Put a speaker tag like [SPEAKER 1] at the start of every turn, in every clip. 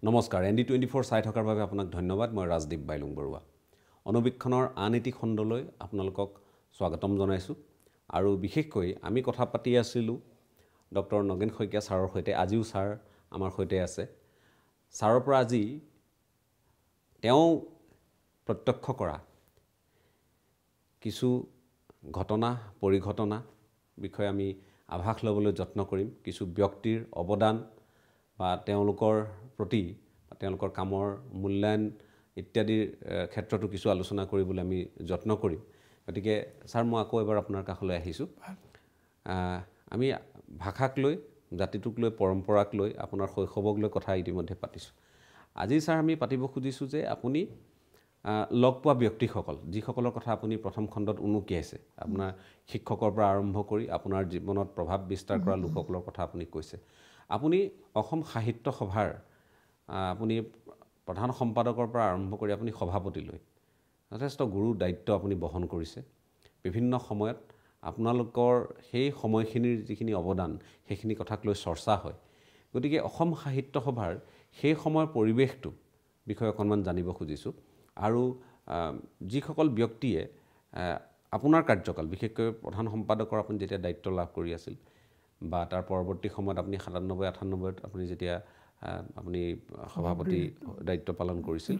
[SPEAKER 1] নমস্কাৰ ND24 চাই থকাৰ বাবে আপোনাক ধন্যবাদ মই ৰাজদীপ বাইলুং বৰুৱা অনুবীক্ষণৰ আন এটি খণ্ডলৈ আপোনালোকক স্বাগতম জনাইছো আৰু বিশেষকৈ আমি কথা পাতি আছিলো ডক্টৰ নগেন শইকীয়া ছাৰৰ সৈতে আজিও ছাৰ আমাৰ সৈতে আছে ছাৰৰ পৰা আজি তেওঁ প্ৰত্যক্ষ কৰা কিছু ঘটনা পৰিঘটনা বিষয়ে আমি আভাস লবলৈ যত্ন কৰিম কিছু ব্যক্তিৰ অৱদান বা তেওঁলোকৰ প্ৰতি তেওঁলোকৰ কামৰ মূল্যায়ন ইত্যাদিৰ ক্ষেত্ৰতো কিছু আলোচনা কৰিবলৈ আমি যত্ন কৰিম গতিকে ছাৰ মই আকৌ এবাৰ আপোনাৰ কাষলৈ আহিছো আমি ভাষাক লৈ জাতিটোক লৈ পৰম্পৰাক লৈ আপোনাৰ শৈশৱক লৈ কথা ইতিমধ্যে পাতিছো আজি ছাৰ আমি পাতিব খুজিছো যে আপুনি লগ পোৱা ব্যক্তিসকল যিসকলৰ কথা আপুনি প্ৰথম খণ্ডত উনুকিয়াইছে আপোনাৰ শিক্ষকৰ পৰা আৰম্ভ কৰি আপোনাৰ জীৱনত প্ৰভাৱ বিস্তাৰ কৰা লোকসকলৰ কথা আপুনি কৈছে আপুনি অসম সাহিত্য সভাৰ আপুনি প্ৰধান সম্পাদকৰ পৰা আৰম্ভ কৰি আপুনি সভাপতি লৈ যথেষ্ট গুৰু দায়িত্ব আপুনি বহন কৰিছে বিভিন্ন সময়ত আপোনালোকৰ সেই সময়খিনিৰ যিখিনি অৱদান সেইখিনি কথাক লৈ চৰ্চা হয় গতিকে অসম সাহিত্য সভাৰ সেই সময়ৰ পৰিৱেশটো বিষয়ে অকণমান জানিব খুজিছো আৰু যিসকল ব্যক্তিয়ে আপোনাৰ কাৰ্যকাল বিশেষকৈ প্ৰধান সম্পাদকৰ আপুনি যেতিয়া দায়িত্ব লাভ কৰি আছিল বা তাৰ পৰৱৰ্তী সময়ত আপুনি 97-98 আপুনি যেতিয়া আপুনি সভাপতি দায়িত্ব পালন কৰিছিল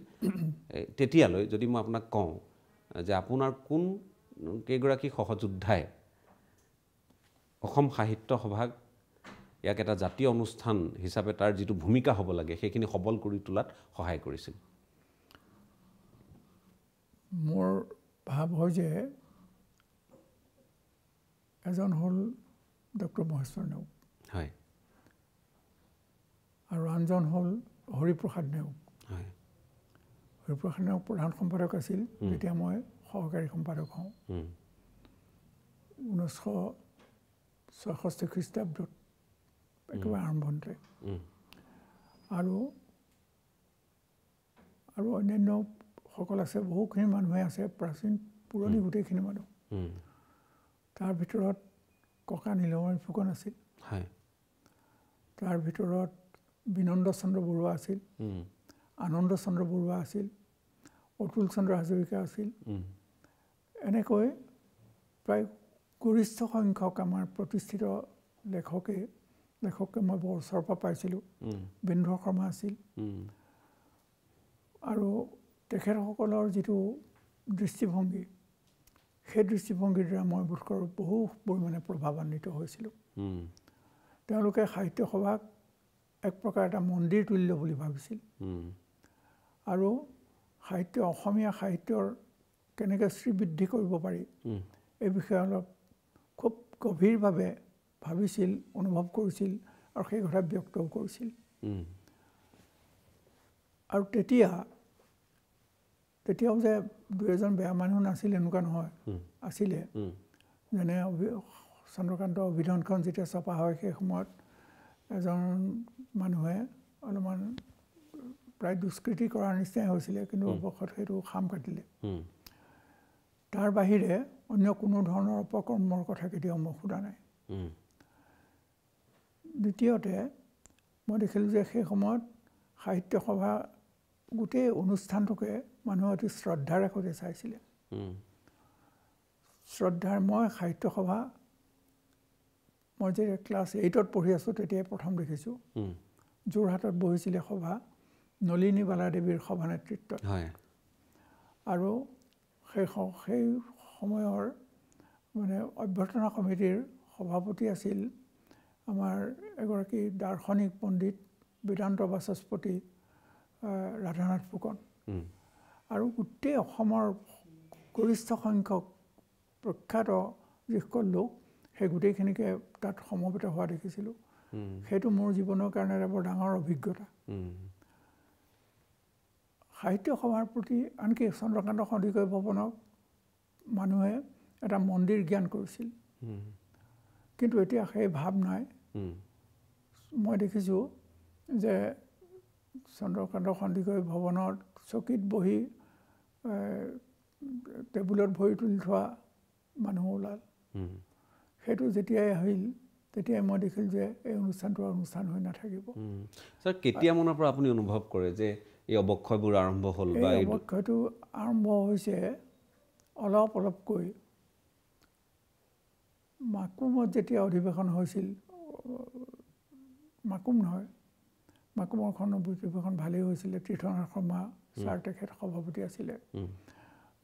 [SPEAKER 1] তেতিয়ালৈ যদি মই আপোনাক কওঁ যে আপোনাৰ কোন কেইগৰাকী সহযোদ্ধাই অসম সাহিত্য সভাক ইয়াক এটা জাতীয় অনুষ্ঠান হিচাপে তাৰ যিটো ভূমিকা হ'ব লাগে সেইখিনি সবল কৰি তোলাত সহায় কৰিছিল
[SPEAKER 2] মোৰ ভাৱ হয় যে এজন হল ডক্টৰ মহেশ্বৰ নেওগ
[SPEAKER 1] হয়
[SPEAKER 2] আৰু আনজন হল হৰিপ্ৰসাদ নেওগ
[SPEAKER 1] হয়
[SPEAKER 2] হৰিপ্ৰসাদ নেওগ প্ৰধান সম্পাদক আছিল যেতিয়া মই সহকাৰী সম্পাদক হওঁ 1966 খ্ৰীষ্টাব্দত একেবাৰে আৰম্ভণিতে আৰু অন্যান্য সকল আছে বহুখিনি মানুহে আছে প্ৰাচীন পুৰণি গোটেইখিনি মানুহ তাৰ ভিতৰত ককা নীলমণি ফুকন আছিল
[SPEAKER 1] হয়
[SPEAKER 2] তাৰ ভিতৰত বিনন্দ চন্দ্ৰ বৰুৱা আছিল আনন্দ চন্দ্ৰ বৰুৱা আছিল অতুল চন্দ্ৰ হাজৰিকা আছিল এনেকৈ প্ৰায় গৰিষ্ঠ সংখ্যক আমাৰ প্ৰতিষ্ঠিত লেখকে মই বৰ ওচৰৰ পৰা পাইছিলোঁ বেন্দুৰ শৰ্মা আছিল আৰু তেখেতসকলৰ যিটো দৃষ্টিভংগী সেই দৃষ্টিভংগীৰ দ্বাৰা মই বোধ কৰোঁ বহু পৰিমাণে প্ৰভাৱান্বিত হৈছিলোঁ তেওঁলোকে সাহিত্য সভাক এক প্ৰকাৰ এটা মন্দিৰ তুল্য বুলি ভাবিছিল আৰু অসমীয়া সাহিত্যৰ কেনেকৈ শ্ৰীবৃদ্ধি কৰিব পাৰি এই বিষয়ে অলপ খুব গভীৰভাৱে ভাবিছিল অনুভৱ কৰিছিল আৰু সেই কথা ব্যক্তও কৰিছিল আৰু তেতিয়াও যে দুই এজন বেয়া মানুহ নাছিল এনেকুৱা নহয় আছিলে যেনে চন্দ্ৰকান্ত অভিধানখন যেতিয়া ছপা হয় সেই সময়ত এজন মানুহে অলপমান প্ৰায় দুষ্কৃতি কৰাৰ নিচিনাই হৈছিলে কিন্তু অৱশেষত সেইটো খাম কাটিলে তাৰ বাহিৰে অন্য কোনো ধৰণৰ অপকৰ্মৰ কথা কেতিয়াও মই সোধা নাই দ্বিতীয়তে মই দেখিলোঁ যে সেই সময়ত সাহিত্য সভা গোটেই অনুষ্ঠানটোকে মানুহে অতি শ্ৰদ্ধাৰে সৈতে চাইছিলে মই সাহিত্য সভা মই যে ক্লাছ 8ত পঢ়ি আছোঁ তেতিয়াই প্ৰথম দেখিছোঁ যোৰহাটত বহিছিলে সভা নলিনী বালাদেৱীৰ সভানেতৃত্বত আৰু সেই সময়ৰ মানে অভ্যৰ্থনা সমিতিৰ সভাপতি আছিল আমাৰ এগৰাকী দাৰ্শনিক পণ্ডিত বেদান্ত বাচস্পতি ৰাধানাথ ফুকন আৰু গোটেই অসমৰ গৰিষ্ঠ সংখ্যক প্ৰখ্যাত যিসকল লোক সেই গোটেইখিনিকে তাত সমবেত হোৱা দেখিছিলোঁ সেইটো মোৰ জীৱনৰ কাৰণে এটা বৰ ডাঙৰ অভিজ্ঞতা সাহিত্য সভাৰ প্ৰতি আনকি চন্দ্ৰকান্ত সন্দিকৈ ভৱনক মানুহে এটা মন্দিৰ জ্ঞান কৰিছিল কিন্তু এতিয়া সেই ভাৱ নাই মই দেখিছোঁ যে চন্দ্ৰকান্ত সন্দিকৈ ভৱনত চকীত বহি টেবুলত ভৰি তুলি থোৱা মানুহ ওলাল সেইটো যেতিয়াই আহিল তেতিয়াই মই দেখিলোঁ যে এই অনুষ্ঠানটো অনুষ্ঠান হৈ নাথাকিব।
[SPEAKER 1] ছাৰ কেতিয়া মানৰ পৰা আপুনি অনুভৱ কৰে যে এই অৱক্ষয়বোৰ আৰম্ভ হ'ল বা
[SPEAKER 2] এই অৱক্ষয়টো আৰম্ভ হৈছে অলপ অলপকৈ মাকুমত যেতিয়া অধিৱেশন হৈছিল, মাকুম নহয়, মাকুমৰখন অধিৱেশন ভালেই হৈছিলে, তীৰ্থনাথ শৰ্মা ছাৰ তেখেত সভাপতি আছিলে,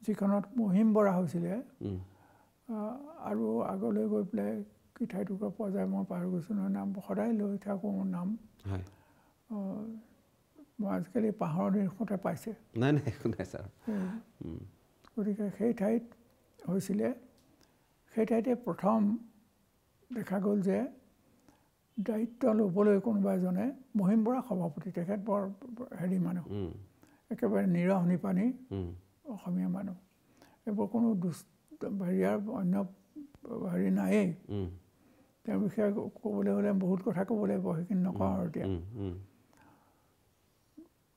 [SPEAKER 2] যিখনত মহিম বৰা হৈছিলে, আৰু আগলৈ গৈ পেলাই কি ঠাইটুকুৰা পোৱা যায় মই পাহৰি গৈছোঁ নহয়, নাম সদায় লৈ থাকোঁ মোৰ নাম, মই আজিকালি পাহৰৰ নিৰ্মতে পাইছে।
[SPEAKER 1] নাই নাই একো নাই ছাৰ।
[SPEAKER 2] গতিকে সেই ঠাইত হৈছিলে, সেই ঠাইতে প্ৰথম দেখা গ'ল যে দায়িত্ব ল'বলৈ কোনোবা এজনে, মহিম বৰা সভাপতি, তেখেত বৰ হেৰি মানুহ, একেবাৰে নিৰহ নিপানী অসমীয়া মানুহ, এইবোৰ কোনো হেৰিয়াৰ অন্য হেৰি নায়েই। তেওঁৰ বিষয়ে ক'বলৈ হ'লে বহুত কথা ক'ব লাগিব, সেইখিনি নকওঁ আৰু এতিয়া।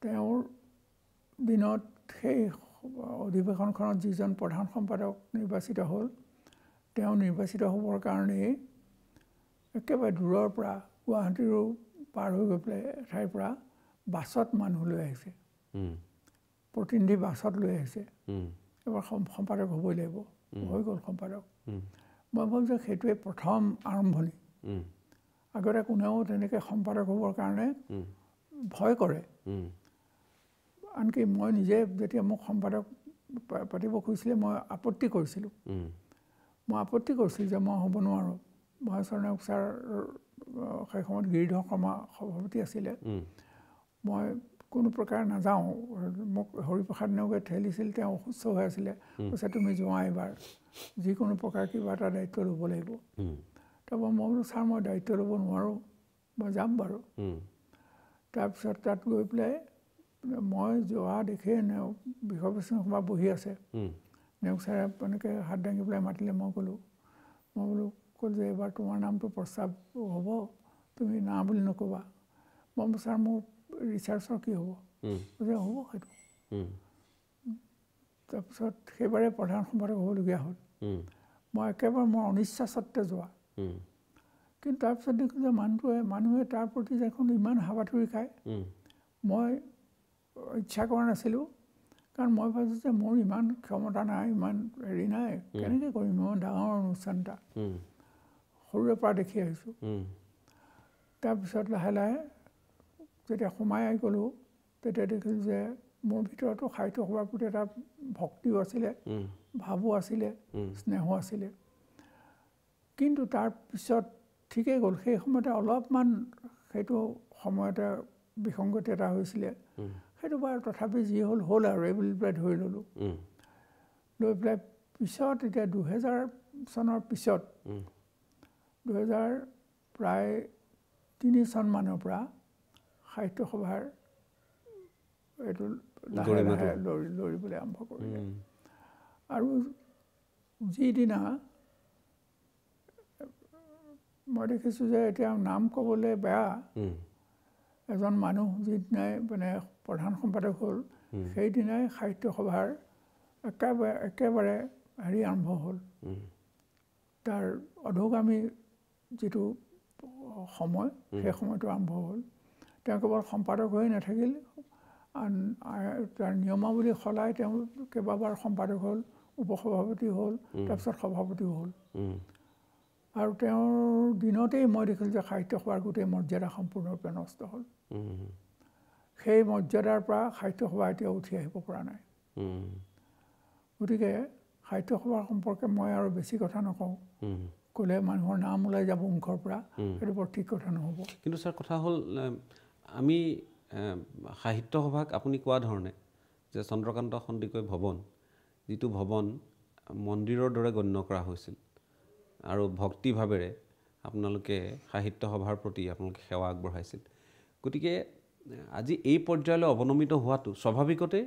[SPEAKER 2] তেওঁৰ দিনত সেই অধিৱেশনখনত যিজন প্ৰধান সম্পাদক নিৰ্বাচিত হ'ল, তেওঁ নিৰ্বাচিত হ'বৰ কাৰণেই একেবাৰে দূৰৰ পৰা গুৱাহাটীৰো পাৰ হৈ গৈ পেলাই এঠাইৰ পৰা বাছত মানুহ লৈ আহিছে, প্ৰতিনিধি বাছত লৈ আহিছে, এবাৰ সম্পাদক হ'বই লাগিব, হৈ গ'ল সম্পাদক। মই ভাবোঁ যে সেইটোৱে প্ৰথম আৰম্ভণি। আগতে কোনেও তেনেকৈ সম্পাদক হ'বৰ কাৰণে ভয় কৰে। আনকি মই নিজে যেতিয়া মোক সম্পাদক পাতিব খুজিছিলে মই আপত্তি কৰিছিলোঁ। মই আপত্তি কৰিছিলোঁ যে মই হ'ব নোৱাৰোঁ। মহেশ্বৰ নেওগ ছাৰ সেই সময়ত গিৰিধৰ শৰ্মা সভাপতি আছিলে, মই কোনো প্ৰকাৰে নাযাওঁ। মোক হৰিপ্ৰসাদ নেওগে ঠেলিছিল, তেওঁ অসুস্থ হৈ আছিলে, কৈছে তুমি যোৱা এইবাৰ, যিকোনো প্ৰকাৰ কিবা এটা দায়িত্ব ল'ব লাগিব। তাৰপৰা মই বোলো ছাৰ মই দায়িত্ব ল'ব নোৱাৰোঁ, মই যাম বাৰু। তাৰপিছত তাত গৈ পেলাই মই যোৱা দেখি বিষয় বস্তুৰ সভা বহি আছে, নেওগ ছাৰে এনেকৈ হাত দাঙি পেলাই মাতিলে, মই গ'লোঁ। মই বোলো ক'ল যে এইবাৰ তোমাৰ নামটো প্ৰস্তাৱ হ'ব, তুমি না বুলি নক'বা। মই বোলো ছাৰ মোৰ ৰিচাৰ্চৰ কি হ'ব? যে হ'ব সেইটো। তাৰপিছত সেইবাৰে প্ৰধান সম্পাদক হ'বলগীয়া হ'ল। মই একেবাৰে মোৰ অনিচ্ছা সত্ত্বে যোৱা। কিন্তু তাৰপিছত দেখিলোঁ যে মানুহে তাৰ প্ৰতি দেখোন ইমান হাবাথুৰি খায়। মই ইচ্ছা কৰা নাছিলোঁ, কাৰণ মই ভাবিছোঁ যে মোৰ ইমান ক্ষমতা নাই, ইমান হেৰি নাই, কেনেকৈ কৰিম ইমান ডাঙৰ অনুষ্ঠান এটা, সৰুৰে পৰা দেখি আহিছোঁ। তাৰপিছত লাহে লাহে যেতিয়া সোমাই আহি গ'লোঁ, তেতিয়া দেখিলোঁ যে মোৰ ভিতৰতো সাহিত্য সভাৰ প্ৰতি এটা ভক্তিও আছিলে, ভাৱো আছিলে, স্নেহো আছিলে। কিন্তু তাৰপিছত ঠিকেই গ'ল, সেই সময়তে অলপমান সেইটো সময়তে বিসংগতি এটা হৈছিলে। সেইটো বাৰু তথাপি যি হ'ল হ'ল আৰু এই বুলি পেলাই ধৰি ল'লোঁ। লৈ পেলাই পিছত এতিয়া 2000 চনৰ পিছত 2000 প্ৰায় 3 চনমানৰ পৰা সাহিত্য সভাৰ এইটো লাহে লাহে লৰিবলৈ আৰম্ভ কৰিলে। আৰু যিদিনা মই দেখিছোঁ যে এতিয়া নাম ক'বলৈ বেয়া, এজন মানুহ যিদিনাই মানে প্ৰধান সম্পাদক হ'ল, সেইদিনাই সাহিত্য সভাৰ একেবাৰে হেৰি আৰম্ভ হ'ল, তাৰ অধোগামী যিটো সময়, সেই সময়টো আৰম্ভ হ'ল। তেওঁ কেৱল সম্পাদক হৈয়ে নাথাকিল, তাৰ নিয়মাৱলী সলাই তেওঁ কেইবাবাৰ সম্পাদক হ'ল, উপসভাপতি হ'ল, তাৰপিছত সভাপতিও হ'ল। আৰু তেওঁৰ দিনতেই মই দেখিলোঁ যে সাহিত্য সভাৰ গোটেই মৰ্যাদা সম্পূৰ্ণৰূপে নষ্ট হ'ল। সেই মৰ্যাদাৰ পৰা সাহিত্য সভা এতিয়া উঠি আহিব পৰা নাই। গতিকে সাহিত্য সভাৰ সম্পৰ্কে মই আৰু বেছি কথা নকওঁ, ক'লে মানুহৰ নাম ওলাই যাব মুখৰ পৰা, সেইটো বৰ ঠিক কথা নহ'ব।
[SPEAKER 1] কিন্তু ছাৰ কথা হ'ল, আমি সাহিত্য সভাক আপুনি কোৱা ধৰণে যে চন্দ্ৰকান্ত সন্দিকৈ ভৱন, যিটো ভৱন মন্দিৰৰ দৰে গণ্য কৰা হৈছিল, আৰু ভক্তিভাৱেৰে আপোনালোকে সাহিত্য সভাৰ প্ৰতি আপোনালোকে সেৱা আগবঢ়াইছিল। গতিকে আজি এই পৰ্যায়লৈ অৱনমিত হোৱাটো স্বাভাৱিকতে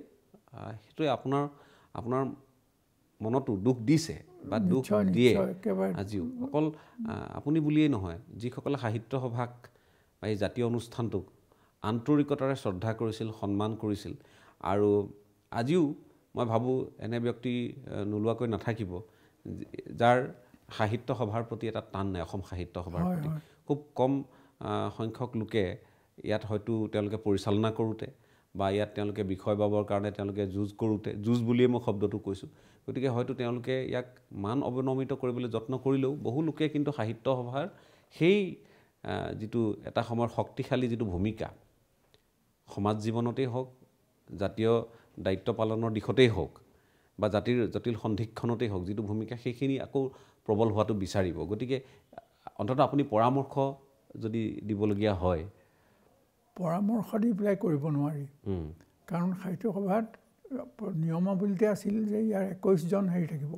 [SPEAKER 1] সেইটোৱে আপোনাৰ মনতো দুখ দিছে বা দুখ দিয়ে আজিও। অকল আপুনি বুলিয়েই নহয়, যিসকলে সাহিত্য সভাক বা এই জাতীয় অনুষ্ঠানটোক আন্তৰিকতাৰে শ্ৰদ্ধা কৰিছিল, সন্মান কৰিছিল, আৰু আজিও মই ভাবোঁ এনে ব্যক্তি নোলোৱাকৈ নাথাকিব যাৰ সাহিত্য সভাৰ প্ৰতি এটা টান নাই অসম সাহিত্য সভাৰ
[SPEAKER 2] হয়,
[SPEAKER 1] প্ৰতি
[SPEAKER 2] হয়।
[SPEAKER 1] খুব কম সংখ্যক লোকে ইয়াত হয়তো তেওঁলোকে পৰিচালনা কৰোঁতে বা ইয়াত তেওঁলোকে বিষয় পাবৰ কাৰণে তেওঁলোকে যুঁজ বুলিয়ে মই শব্দটো কৈছোঁ গতিকে হয়তো তেওঁলোকে ইয়াক মান অৱনমিত কৰিবলৈ যত্ন কৰিলেও বহু লোকে কিন্তু সাহিত্য সভাৰ সেই যিটো এটা সময়ৰ শক্তিশালী যিটো ভূমিকা সমাজ জীৱনতেই হওক জাতীয় দায়িত্ব পালনৰ দিশতেই হওক বা জাতিৰ জটিল সন্ধিক্ষণতেই হওক যিটো ভূমিকা সেইখিনি আকৌ প্ৰবল হোৱাটো বিচাৰিব গতিকে অন্ততঃ আপুনি পৰামৰ্শ যদি দিবলগীয়া হয়
[SPEAKER 2] পৰামৰ্শ দি পেলাই কৰিব নোৱাৰি কাৰণ সাহিত্য সভাত নিয়মাৱলীতে আছিল যে ইয়াৰ 21জন হেৰি থাকিব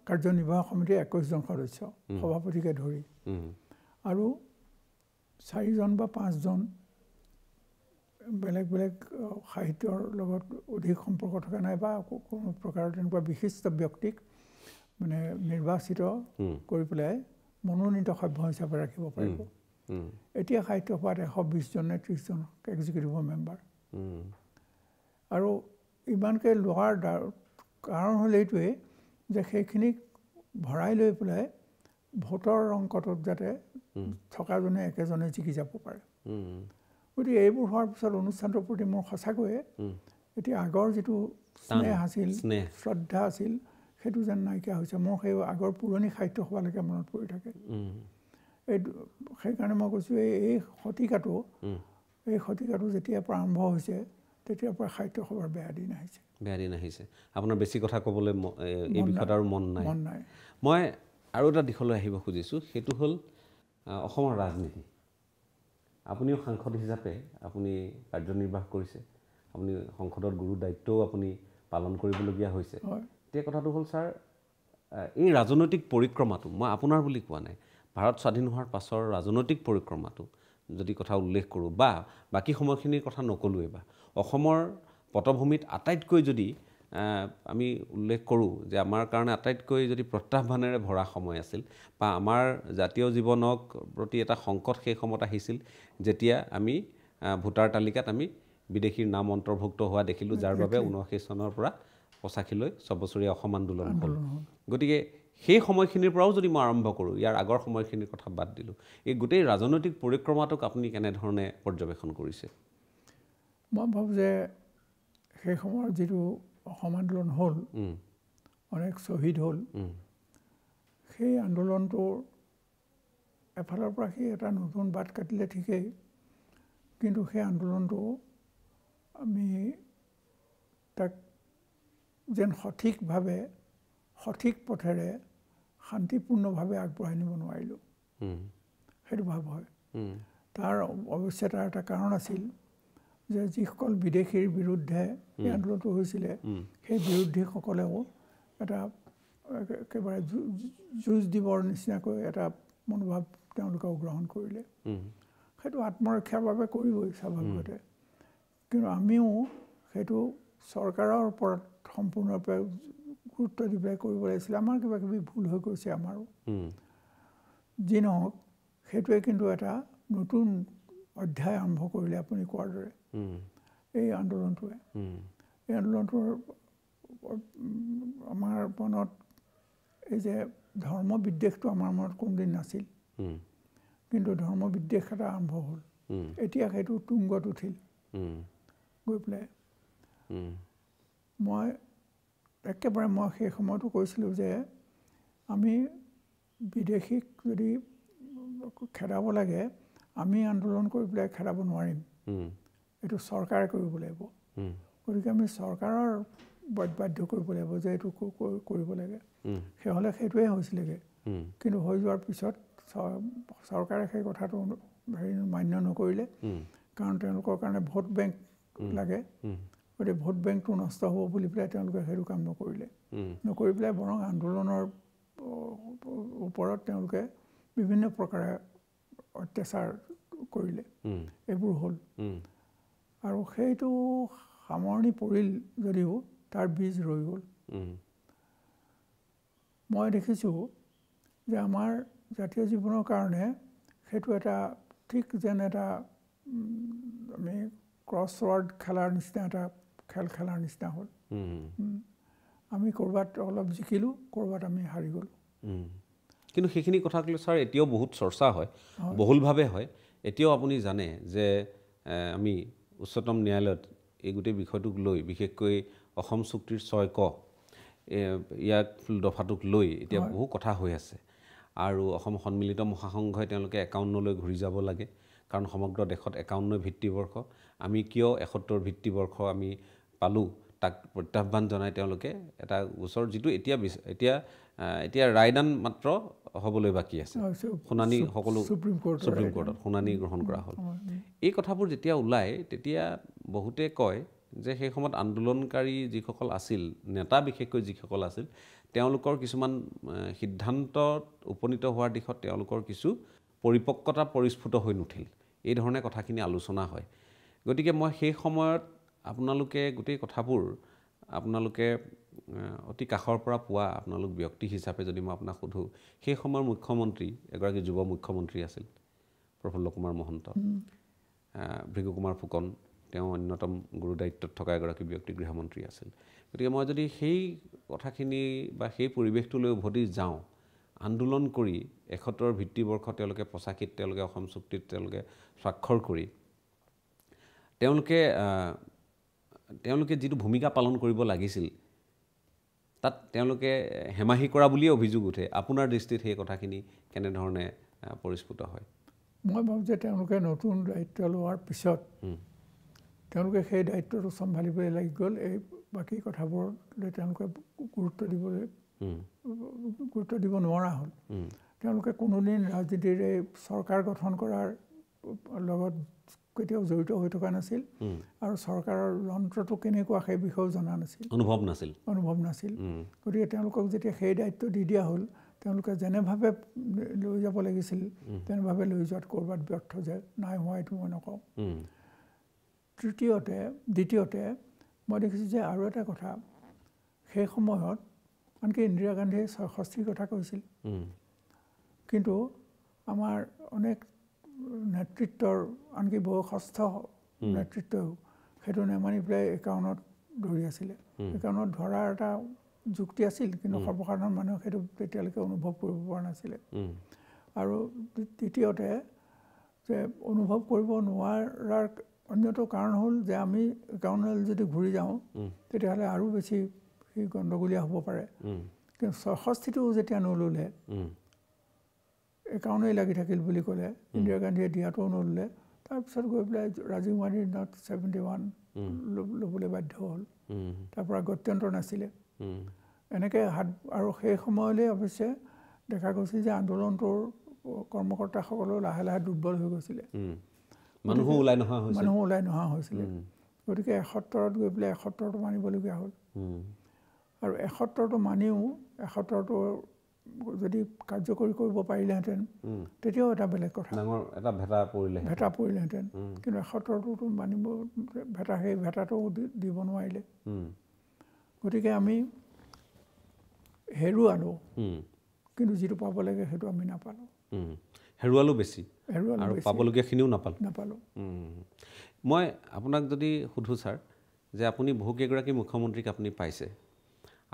[SPEAKER 2] কাৰ্যনিৰ্বাহক সমিতিৰ 21জন সদস্য সভাপতিকে ধৰি আৰু 4জন বা 5জন বেলেগ বেলেগ সাহিত্যৰ লগত অধিক সম্পৰ্ক থকা নাই বা কোনো প্ৰকাৰৰ তেনেকুৱা বিশিষ্ট ব্যক্তিক মানে নিৰ্বাচিত কৰি পেলাই মনোনীত সভ্য হিচাপে ৰাখিব পাৰিব এতিয়া সাহিত্য সভাত 120 জন নে 30 জন এক্সিকিউটিভ মেম্বাৰ আৰু ইমানকৈ লোৱাৰ কাৰণ হ'ল এইটোৱে যে সেইখিনিক ভৰাই লৈ পেলাই ভোটৰ অংকটোত যাতে থকাজনে একেজনে জিকি যাব পাৰে গতিকে এইবোৰ হোৱাৰ পিছত অনুষ্ঠানটোৰ প্ৰতি মোৰ সঁচাকৈয়ে এতিয়া আগৰ যিটো স্নেহ আছিল শ্ৰদ্ধা আছিল সেইটো যেন নাইকিয়া হৈছে মোৰ সেই আগৰ পুৰণি সাহিত্য সভালৈকে মনত পৰি থাকে সেইকাৰণে মই কৈছোঁ এই শতিকাটো যেতিয়াৰ পৰা আৰম্ভ হৈছে তেতিয়াৰ পৰা সাহিত্য সভাৰ বেয়া দিন আহিছে
[SPEAKER 1] আপোনাৰ বেছি কথা ক'বলৈ এই বিষয়ত আৰু মন নাই মই আৰু এটা দিশলৈ আহিব খুজিছোঁ সেইটো হ'ল অসমৰ ৰাজনীতি আপুনিও সাংসদ হিচাপে আপুনি কাৰ্যনিৰ্বাহ কৰিছে আপুনি সংসদৰ গুৰু দায়িত্বও আপুনি পালন কৰিবলগীয়া হৈছে এতিয়া কথাটো হ'ল ছাৰ এই ৰাজনৈতিক পৰিক্ৰমাটো মই আপোনাৰ বুলি কোৱা নাই ভাৰত স্বাধীন হোৱাৰ পাছৰ ৰাজনৈতিক পৰিক্ৰমাটো যদি কথা উল্লেখ কৰোঁ বা বাকী সময়খিনিৰ কথা নকলোৱেই বা অসমৰ পটভূমিত আটাইতকৈ যদি আমি উল্লেখ কৰোঁ যে আমাৰ কাৰণে আটাইতকৈ যদি প্ৰত্যাহ্বানেৰে ভৰা সময় আছিল বা আমাৰ জাতীয় জীৱনক প্ৰতি এটা সংকট সেই সময়ত আহিছিল যেতিয়া আমি ভোটাৰ তালিকাত আমি বিদেশীৰ নাম অন্তৰ্ভুক্ত হোৱা দেখিলোঁ যাৰ বাবে 79 চনৰ পৰা 85লৈ 6 বছৰীয়া অসম আন্দোলন হ'ল গতিকে সেই সময়খিনিৰ পৰাও যদি মই আৰম্ভ কৰোঁ ইয়াৰ আগৰ সময়খিনিৰ কথা বাদ দিলোঁ এই গোটেই ৰাজনৈতিক পৰিক্ৰমাটোক আপুনি কেনেধৰণে পৰ্যবেক্ষণ কৰিছে
[SPEAKER 2] মই ভাবোঁ যে সেই সময়ত যিটো অসম আন্দোলন হ'ল অনেক শ্বহীদ হ'ল সেই আন্দোলনটোৰ এফালৰ পৰা সি এটা নতুন বাট কাটিলে ঠিকেই কিন্তু সেই আন্দোলনটো আমি তাক যেন সঠিকভাৱে সঠিক পথেৰে শান্তিপূৰ্ণভাৱে আগবঢ়াই নিব নোৱাৰিলোঁ সেইটো ভাৱ হয় তাৰ অৱশ্যে তাৰ এটা কাৰণ আছিল যে যিসকল বিদেশীৰ বিৰুদ্ধে এই আন্দোলনটো হৈছিলে সেই বিৰোধীসকলেও এটা একেবাৰে যুঁজ দিবৰ নিচিনাকৈ এটা মনোভাৱ তেওঁলোকেও গ্ৰহণ কৰিলে সেইটো আত্মৰক্ষাৰ বাবে কৰিবই স্বাভাৱিকতে কিন্তু আমিও সেইটো চৰকাৰৰ ওপৰত সম্পূৰ্ণৰূপে গুৰুত্ব দি পেলাই কৰিব লাগিছিলে আমাৰ কিবা কিবি ভুল হৈ গৈছে আমাৰো যি নহওক সেইটোৱে কিন্তু এটা নতুন অধ্যায় আৰম্ভ কৰিলে আপুনি কোৱাৰ দৰে এই আন্দোলনটোৱে এই আন্দোলনটোৰ আমাৰ মনত এই যে ধৰ্ম বিদ্বেষটো আমাৰ মনত কোনদিন নাছিল কিন্তু ধৰ্ম বিদ্বেষ এটা আৰম্ভ হ'ল এতিয়া সেইটো তুংগত উঠিল গৈ পেলাই মই সেই সময়তো কৈছিলোঁ যে আমি বিদেশীক যদি খেদাব লাগে আমি আন্দোলন কৰি পেলাই খেদাব নোৱাৰিম এইটো চৰকাৰে কৰিব লাগিব গতিকে আমি চৰকাৰৰ বাধ্য কৰিব লাগিব যে এইটো কৰিব লাগে সেই হ'লে সেইটোৱে হৈছিলেগৈ কিন্তু হৈ যোৱাৰ পিছত চৰকাৰে সেই কথাটো মান্য নকৰিলে কাৰণ তেওঁলোকৰ কাৰণে ভোট বেংক লাগে গতিকে ভোট বেংকটো নষ্ট হ'ব বুলি পেলাই তেওঁলোকে সেইটো কাম নকৰি পেলাই বৰং আন্দোলনৰ ওপৰত তেওঁলোকে বিভিন্ন প্ৰকাৰে অত্যাচাৰ কৰিলে এইবোৰ হ'ল আৰু সেইটো সামৰণি পৰিল যদিও তাৰ বীজ ৰৈ গ'ল মই দেখিছোঁ যে আমাৰ জাতীয় জীৱনৰ কাৰণে সেইটো এটা ঠিক যেন এটা আমি ক্ৰছ ৱাৰ্ড খেলাৰ নিচিনা এটা খেল খেলাৰ নিচিনা হ'ল আমি ক'ৰবাত অলপ জিকিলোঁ, ক'ৰবাত আমি হাৰি গ'লোঁ।
[SPEAKER 1] কিন্তু সেইখিনি কথাক লৈ ছাৰ এতিয়াও বহুত চৰ্চা হয়, বহুলভাৱে হয়। এতিয়াও আপুনি জানে যে আমি উচ্চতম ন্যায়ালয়ত এই গোটেই বিষয়টোক লৈ, বিশেষকৈ অসম চুক্তিৰ 6ক ইয়াক দফাটোক লৈ এতিয়া বহু কথা হৈ আছে। আৰু অসম সন্মিলিত মহাসংঘই তেওঁলোকে 51লৈ ঘূৰি যাব লাগে, কাৰণ সমগ্ৰ দেশত 51 ভিত্তিবৰ্ষ। আমি কিয় 71 ভিত্তিবৰ্ষ আমি পালোঁ, তাক প্ৰত্যাহ্বান জনাই তেওঁলোকে এটা গোচৰ, যিটো এতিয়া ৰায়দান মাত্ৰ হ'বলৈ বাকী আছে। শুনানি সকলো সুপ্ৰিম কোৰ্টত শুনানি গ্ৰহণ কৰা হ'ল। এই কথাবোৰ যেতিয়া ওলায় তেতিয়া বহুতে কয় যে সেই সময়ত আন্দোলনকাৰী যিসকল আছিল, নেতা বিশেষকৈ যিসকল আছিল, তেওঁলোকৰ কিছুমান সিদ্ধান্তত উপনীত হোৱাৰ দিশত তেওঁলোকৰ কিছু পৰিপক্কতা পৰিস্ফুট হৈ নুঠিল। এই ধৰণে কথাখিনি আলোচনা হয়। গতিকে মই সেই সময়ত আপোনালোকে গোটেই কথাবোৰ আপোনালোকে অতি কাষৰ পৰা পোৱা আপোনালোক ব্যক্তি হিচাপে যদি মই আপোনাক সোধোঁ, সেই সময়ৰ মুখ্যমন্ত্ৰী এগৰাকী যুৱ মুখ্যমন্ত্ৰী আছিল প্ৰফুল্ল কুমাৰ মহন্ত, ভৃগু কুমাৰ ফুকন, তেওঁ অন্যতম গুৰু দায়িত্বত থকা এগৰাকী ব্যক্তি গৃহমন্ত্ৰী আছিল। গতিকে মই যদি সেই কথাখিনি বা সেই পৰিৱেশটোলৈ উভতি যাওঁ, আন্দোলন কৰি 71 ভিত্তিবৰ্ষ তেওঁলোকে 85ত তেওঁলোকে অসম চুক্তিত তেওঁলোকে স্বাক্ষৰ কৰি তেওঁলোকে যিটো ভূমিকা পালন কৰিব লাগিছিল তাত তেওঁলোকে হেমাহি কৰা বুলিয়ে অভিযোগ উঠে। আপোনাৰ দৃষ্টিত সেই কথাখিনি কেনেধৰণে পৰিস্ফুট হয়?
[SPEAKER 2] মই ভাবোঁ যে তেওঁলোকে নতুন দায়িত্ব লোৱাৰ পিছত তেওঁলোকে সেই দায়িত্বটো চম্ভালিবলৈ লাগি গ'ল। এই বাকী কথাবোৰলৈ তেওঁলোকে গুৰুত্ব দিব নোৱাৰা হ'ল। তেওঁলোকে কোনোদিন ৰাজনীতিৰ এই চৰকাৰ গঠন কৰাৰ লগত কেতিয়াও জড়িত হৈ থকা নাছিল, আৰু চৰকাৰৰ যন্ত্ৰটো কেনেকুৱা সেই বিষয়েও জনা নাছিল, অনুভৱ নাছিল। গতিকে তেওঁলোকক যেতিয়া সেই দায়িত্ব দি দিয়া হ'ল, তেওঁলোকে যেনেভাৱে লৈ যাব লাগিছিল তেনেভাৱে লৈ যোৱাত ক'ৰবাত ব্যৰ্থ যে নাই হোৱা, এইটো মই নকওঁ। দ্বিতীয়তে মই দেখিছোঁ যে আৰু এটা কথা, সেই সময়ত আনকি ইন্দিৰা গান্ধীয়ে 66ৰ কথা কৈছিল, কিন্তু আমাৰ অনেক নেতৃত্বৰ আনকি বয়সস্থ নেতৃত্বও সেইটো নেমানি পেলাই 51ত ধৰি আছিলে। 51ত ধৰাৰ এটা যুক্তি আছিল, কিন্তু সৰ্বসাধাৰণ মানুহে সেইটো তেতিয়ালৈকে অনুভৱ কৰিব পৰা নাছিলে। আৰু তৃতীয়তে যে অনুভৱ কৰিব নোৱাৰাৰ অন্যতম কাৰণ হ'ল যে আমি 51লৈ যদি ঘূৰি যাওঁ তেতিয়াহ'লে আৰু বেছি সেই গণ্ডগোলীয়া হ'ব পাৰে। কিন্তু 66টো যেতিয়া নল'লে, 51ই লাগি থাকিল বুলি ক'লে, ইন্দিৰা গান্ধীয়ে দিয়াটো নল'লে, তাৰপিছত গৈ পেলাই ৰাজীৱ গান্ধীৰ দিনত 71 ল'বলৈ বাধ্য হ'ল। তাৰপৰা গত্যন্তৰ নাছিলে। এনেকৈ আৰু সেই সময়লৈ অৱশ্যে দেখা গৈছিল যে আন্দোলনটোৰ কৰ্মকৰ্তাসকলেও লাহে লাহে দুৰ্বল হৈ গৈছিলে, মানুহো ওলাই নহা হৈছিলে। গতিকে 71ত গৈ পেলাই 71টো মানিবলগীয়া হ'ল। আৰু 71টো মানিও 71টো যদি কাৰ্যকৰী কৰিব পাৰিলেহেঁতেন তেতিয়াও এটা বেলেগ কথা, ডাঙৰ এটা ভেটা পৰিলেহেঁতেন। কিন্তু 71টো মানিব, সেই ভেটাটো দিব নোৱাৰিলে। গতিকে আমি হেৰুৱালোঁ, কিন্তু যিটো পাব লাগে সেইটো আমি নাপালোঁ।
[SPEAKER 1] হেৰুৱালোঁ বেছি, আৰু পাবলগীয়াখিনিও নাপালোঁ। মই আপোনাক যদি সোধোঁ ছাৰ, যে আপুনি বহুকেইগৰাকী মুখ্যমন্ত্ৰীক আপুনি পাইছে,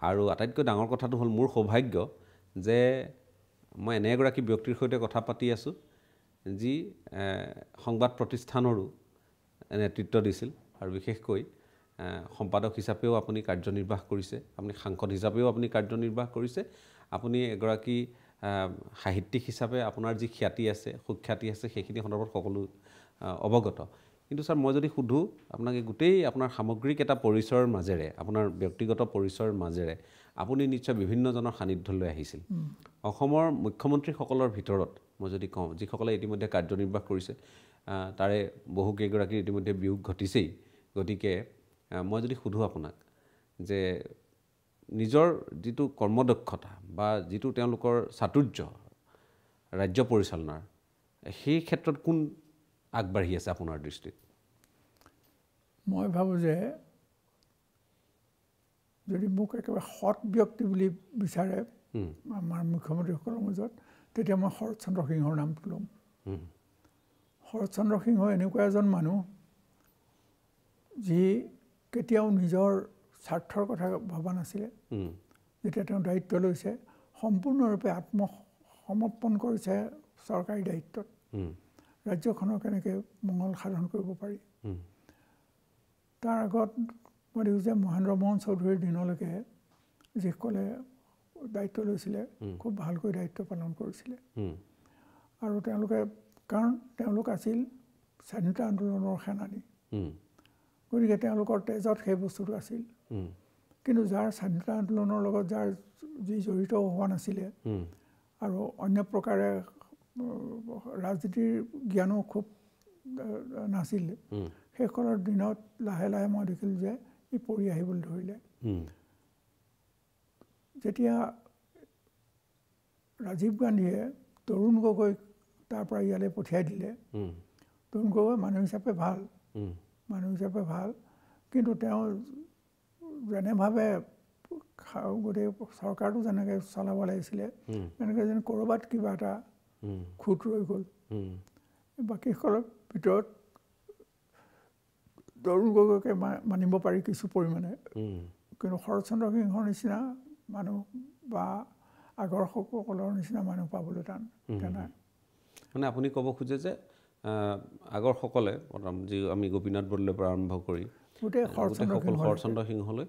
[SPEAKER 1] আৰু আটাইতকৈ ডাঙৰ কথাটো হ'ল মোৰ সৌভাগ্য যে মই এনে এগৰাকী ব্যক্তিৰ সৈতে কথা পাতি আছোঁ যি সংবাদ প্ৰতিষ্ঠানৰো নেতৃত্ব দিছিল, আৰু বিশেষকৈ সম্পাদক হিচাপেও আপুনি কাৰ্যনিৰ্বাহ কৰিছে, আপুনি সাংসদ হিচাপেও আপুনি কাৰ্যনিৰ্বাহ কৰিছে, আপুনি এগৰাকী সাহিত্যিক হিচাপে আপোনাৰ যি খ্যাতি আছে, সুখ্যাতি আছে, সেইখিনি সন্দৰ্ভত সকলো অৱগত। কিন্তু ছাৰ মই যদি সোধোঁ আপোনাক, গোটেই আপোনাৰ সামগ্ৰিক এটা পৰিচয়ৰ মাজেৰে, আপোনাৰ ব্যক্তিগত পৰিচয়ৰ মাজেৰে আপুনি নিশ্চয় বিভিন্নজনৰ সান্নিধ্যলৈ আহিছিল। অসমৰ মুখ্যমন্ত্ৰীসকলৰ ভিতৰত মই যদি কওঁ, যিসকলে ইতিমধ্যে কাৰ্যনিৰ্বাহ কৰিছে, তাৰে বহুকেইগৰাকীৰ ইতিমধ্যে বিয়োগ ঘটিছেই। গতিকে মই যদি সোধোঁ আপোনাক যে নিজৰ যিটো কৰ্মদক্ষতা বা যিটো তেওঁলোকৰ চাতুৰ্য ৰাজ্য পৰিচালনাৰ, সেই ক্ষেত্ৰত কোন আগবাঢ়ি আছে আপোনাৰ দৃষ্টিত?
[SPEAKER 2] মই ভাবোঁ যে যদি মোক একেবাৰে সৎ ব্যক্তি বুলি বিচাৰে আমাৰ মুখ্যমন্ত্ৰীসকলৰ মাজত, তেতিয়া মই শৰৎচন্দ্ৰ সিংহৰ নামটো ল'ম। শৰৎচন্দ্ৰ সিংহ এনেকুৱা এজন মানুহ যি কেতিয়াও নিজৰ স্বাৰ্থৰ কথা ভবা নাছিলে যেতিয়া তেওঁ দায়িত্ব লৈছে সম্পূৰ্ণৰূপে আত্মসমৰ্পণ কৰিছে চৰকাৰী দায়িত্বত ৰাজ্যখনৰ কেনেকৈ মংগল সাধন কৰিব পাৰি তাৰ আগত মই দেখিছোঁ যে মহেন্দ্ৰ মোহন চৌধুৰীৰ দিনলৈকে যিসকলে দায়িত্ব লৈছিলে খুব ভালকৈ দায়িত্ব পালন কৰিছিলে আৰু তেওঁলোকে কাৰণ তেওঁলোক আছিল স্বাধীনতা আন্দোলনৰ সেনানী গতিকে তেওঁলোকৰ তেজত সেই বস্তুটো আছিল কিন্তু যাৰ স্বাধীনতা আন্দোলনৰ লগত যাৰ যি জড়িত হোৱা নাছিলে আৰু অন্য প্ৰকাৰে ৰাজনীতিৰ জ্ঞানো খুব নাছিল সেইসকলৰ দিনত লাহে লাহে মই দেখিলোঁ যে ই পৰি আহিবলৈ ধৰিলে যেতিয়া ৰাজীৱ গান্ধীয়ে তৰুণ গগৈক তাৰ পৰা ইয়ালৈ পঠিয়াই দিলে তৰুণ গগৈ মানুহ হিচাপে ভাল কিন্তু তেওঁ যেনেভাৱে গোটেই চৰকাৰটো যেনেকৈ চলাব লাগিছিলে তেনেকৈ যেন ক'ৰবাত কিবা এটা খুঁত ৰৈ গ'ল বাকীসকলৰ ভিতৰত তৰুণ গগৈকে মানিব পাৰি কিছু পৰিমাণে কিন্তু শৰৎচন্দ্ৰ সিংহৰ নিচিনা মানুহ বা আগৰ সকলৰ নিচিনা মানুহ পাবলৈ টান নাই
[SPEAKER 1] মানে আপুনি ক'ব খোজে যে আগৰ সকলে যি আমি গোপীনাথ বৰদলৈৰ পৰা আৰম্ভ কৰি
[SPEAKER 2] গোটেই
[SPEAKER 1] শৰৎচন্দ্ৰ সিংহলৈ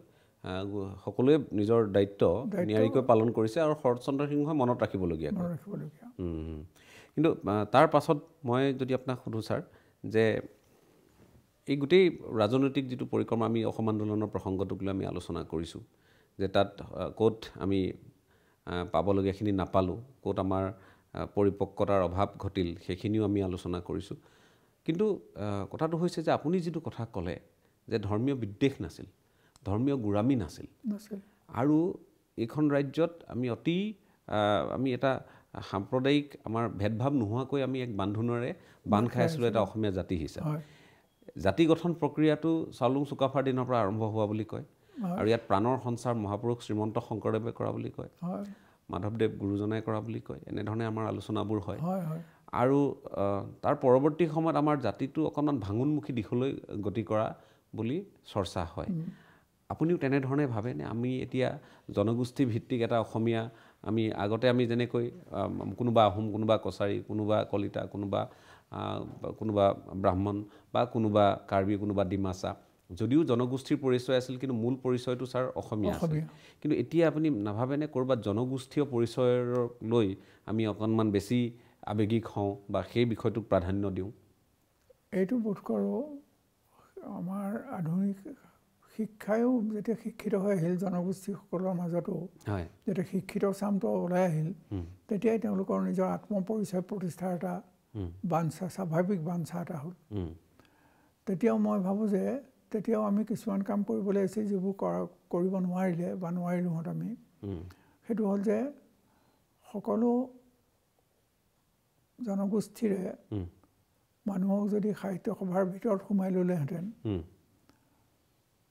[SPEAKER 1] সকলোৱে নিজৰ দায়িত্ব নিয়াৰিকৈ পালন কৰিছে আৰু শৰৎচন্দ্ৰ সিংহই মনত ৰাখিবলগীয়া কিন্তু তাৰ পাছত মই যদি আপোনাক সোধোঁ ছাৰ যে এই গোটেই ৰাজনৈতিক যিটো পৰিক্ৰমা আমি অসম আন্দোলনৰ প্ৰসংগটোক লৈ আমি আলোচনা কৰিছোঁ যে তাত ক'ত আমি পাবলগীয়াখিনি নাপালোঁ ক'ত আমাৰ পৰিপক্কতাৰ অভাৱ ঘটিল সেইখিনিও আমি আলোচনা কৰিছোঁ কিন্তু কথাটো হৈছে যে আপুনি যিটো কথা ক'লে যে ধৰ্মীয় বিদ্বেষ নাছিল ধৰ্মীয় গোড়ামী নাছিল আৰু এইখন ৰাজ্যত আমি এটা সাম্প্ৰদায়িক আমাৰ ভেদভাৱ নোহোৱাকৈ আমি এক বান্ধোনেৰে বান্ধ খাই আছিলোঁ এটা অসমীয়া জাতি হিচাপে জাতি গঠন প্ৰক্ৰিয়াটো চাওলুং চুকাফাৰ দিনৰ পৰা আৰম্ভ হোৱা বুলি কয় আৰু ইয়াত প্ৰাণৰ সঞ্চাৰ মহাপুৰুষ শ্ৰীমন্ত শংকৰদেৱে কৰা বুলি কয় মাধৱদেৱ গুৰুজনাই কৰা বুলি কয় এনেধৰণে আমাৰ আলোচনাবোৰ হয় আৰু তাৰ পৰৱৰ্তী সময়ত আমাৰ জাতিটো অকণমান ভাঙোনমুখী দিশলৈ গতি কৰা বুলি চৰ্চা হয় আপুনিও তেনেধৰণে ভাবেনে আমি এতিয়া জনগোষ্ঠী ভিত্তিক এটা অসমীয়া আমি আগতে আমি যেনেকৈ কোনোবা আহোম কোনোবা কছাৰী কোনোবা কলিতা কোনোবা ব্ৰাহ্মণ বা কোনোবা কাৰ্বি কোনোবা ডিমাচা যদিও জনগোষ্ঠীৰ পৰিচয় আছিল কিন্তু মূল পৰিচয়টো ছাৰ অসমীয়া আছিল কিন্তু এতিয়া আপুনি নাভাবেনে ক'ৰবাত জনগোষ্ঠীয় পৰিচয়ৰ লৈ আমি অকণমান বেছি আৱেগিক হওঁ বা সেই বিষয়টোক প্ৰাধান্য দিওঁ
[SPEAKER 2] এইটো বোধ কৰোঁ আমাৰ আধুনিক শিক্ষায়ো যেতিয়া শিক্ষিত হৈ আহিল জনগোষ্ঠীসকলৰ মাজতো যেতিয়া শিক্ষিত চামটো ওলাই আহিল তেতিয়াই তেওঁলোকৰ নিজৰ আত্মপৰিচয় প্ৰতিষ্ঠাৰ এটা বাঞ্ছা স্বাভাৱিক বাঞ্ছা এটা হ'ল তেতিয়াও মই ভাবোঁ যে তেতিয়াও আমি কিছুমান কাম কৰিবলৈ আহিছিল যিবোৰ কৰিব নোৱাৰিলে বা নোৱাৰিলোহঁত আমি সেইটো হ'ল যে সকলো জনগোষ্ঠীৰে মানুহক যদি সাহিত্য সভাৰ ভিতৰত সোমাই ল'লেহেঁতেন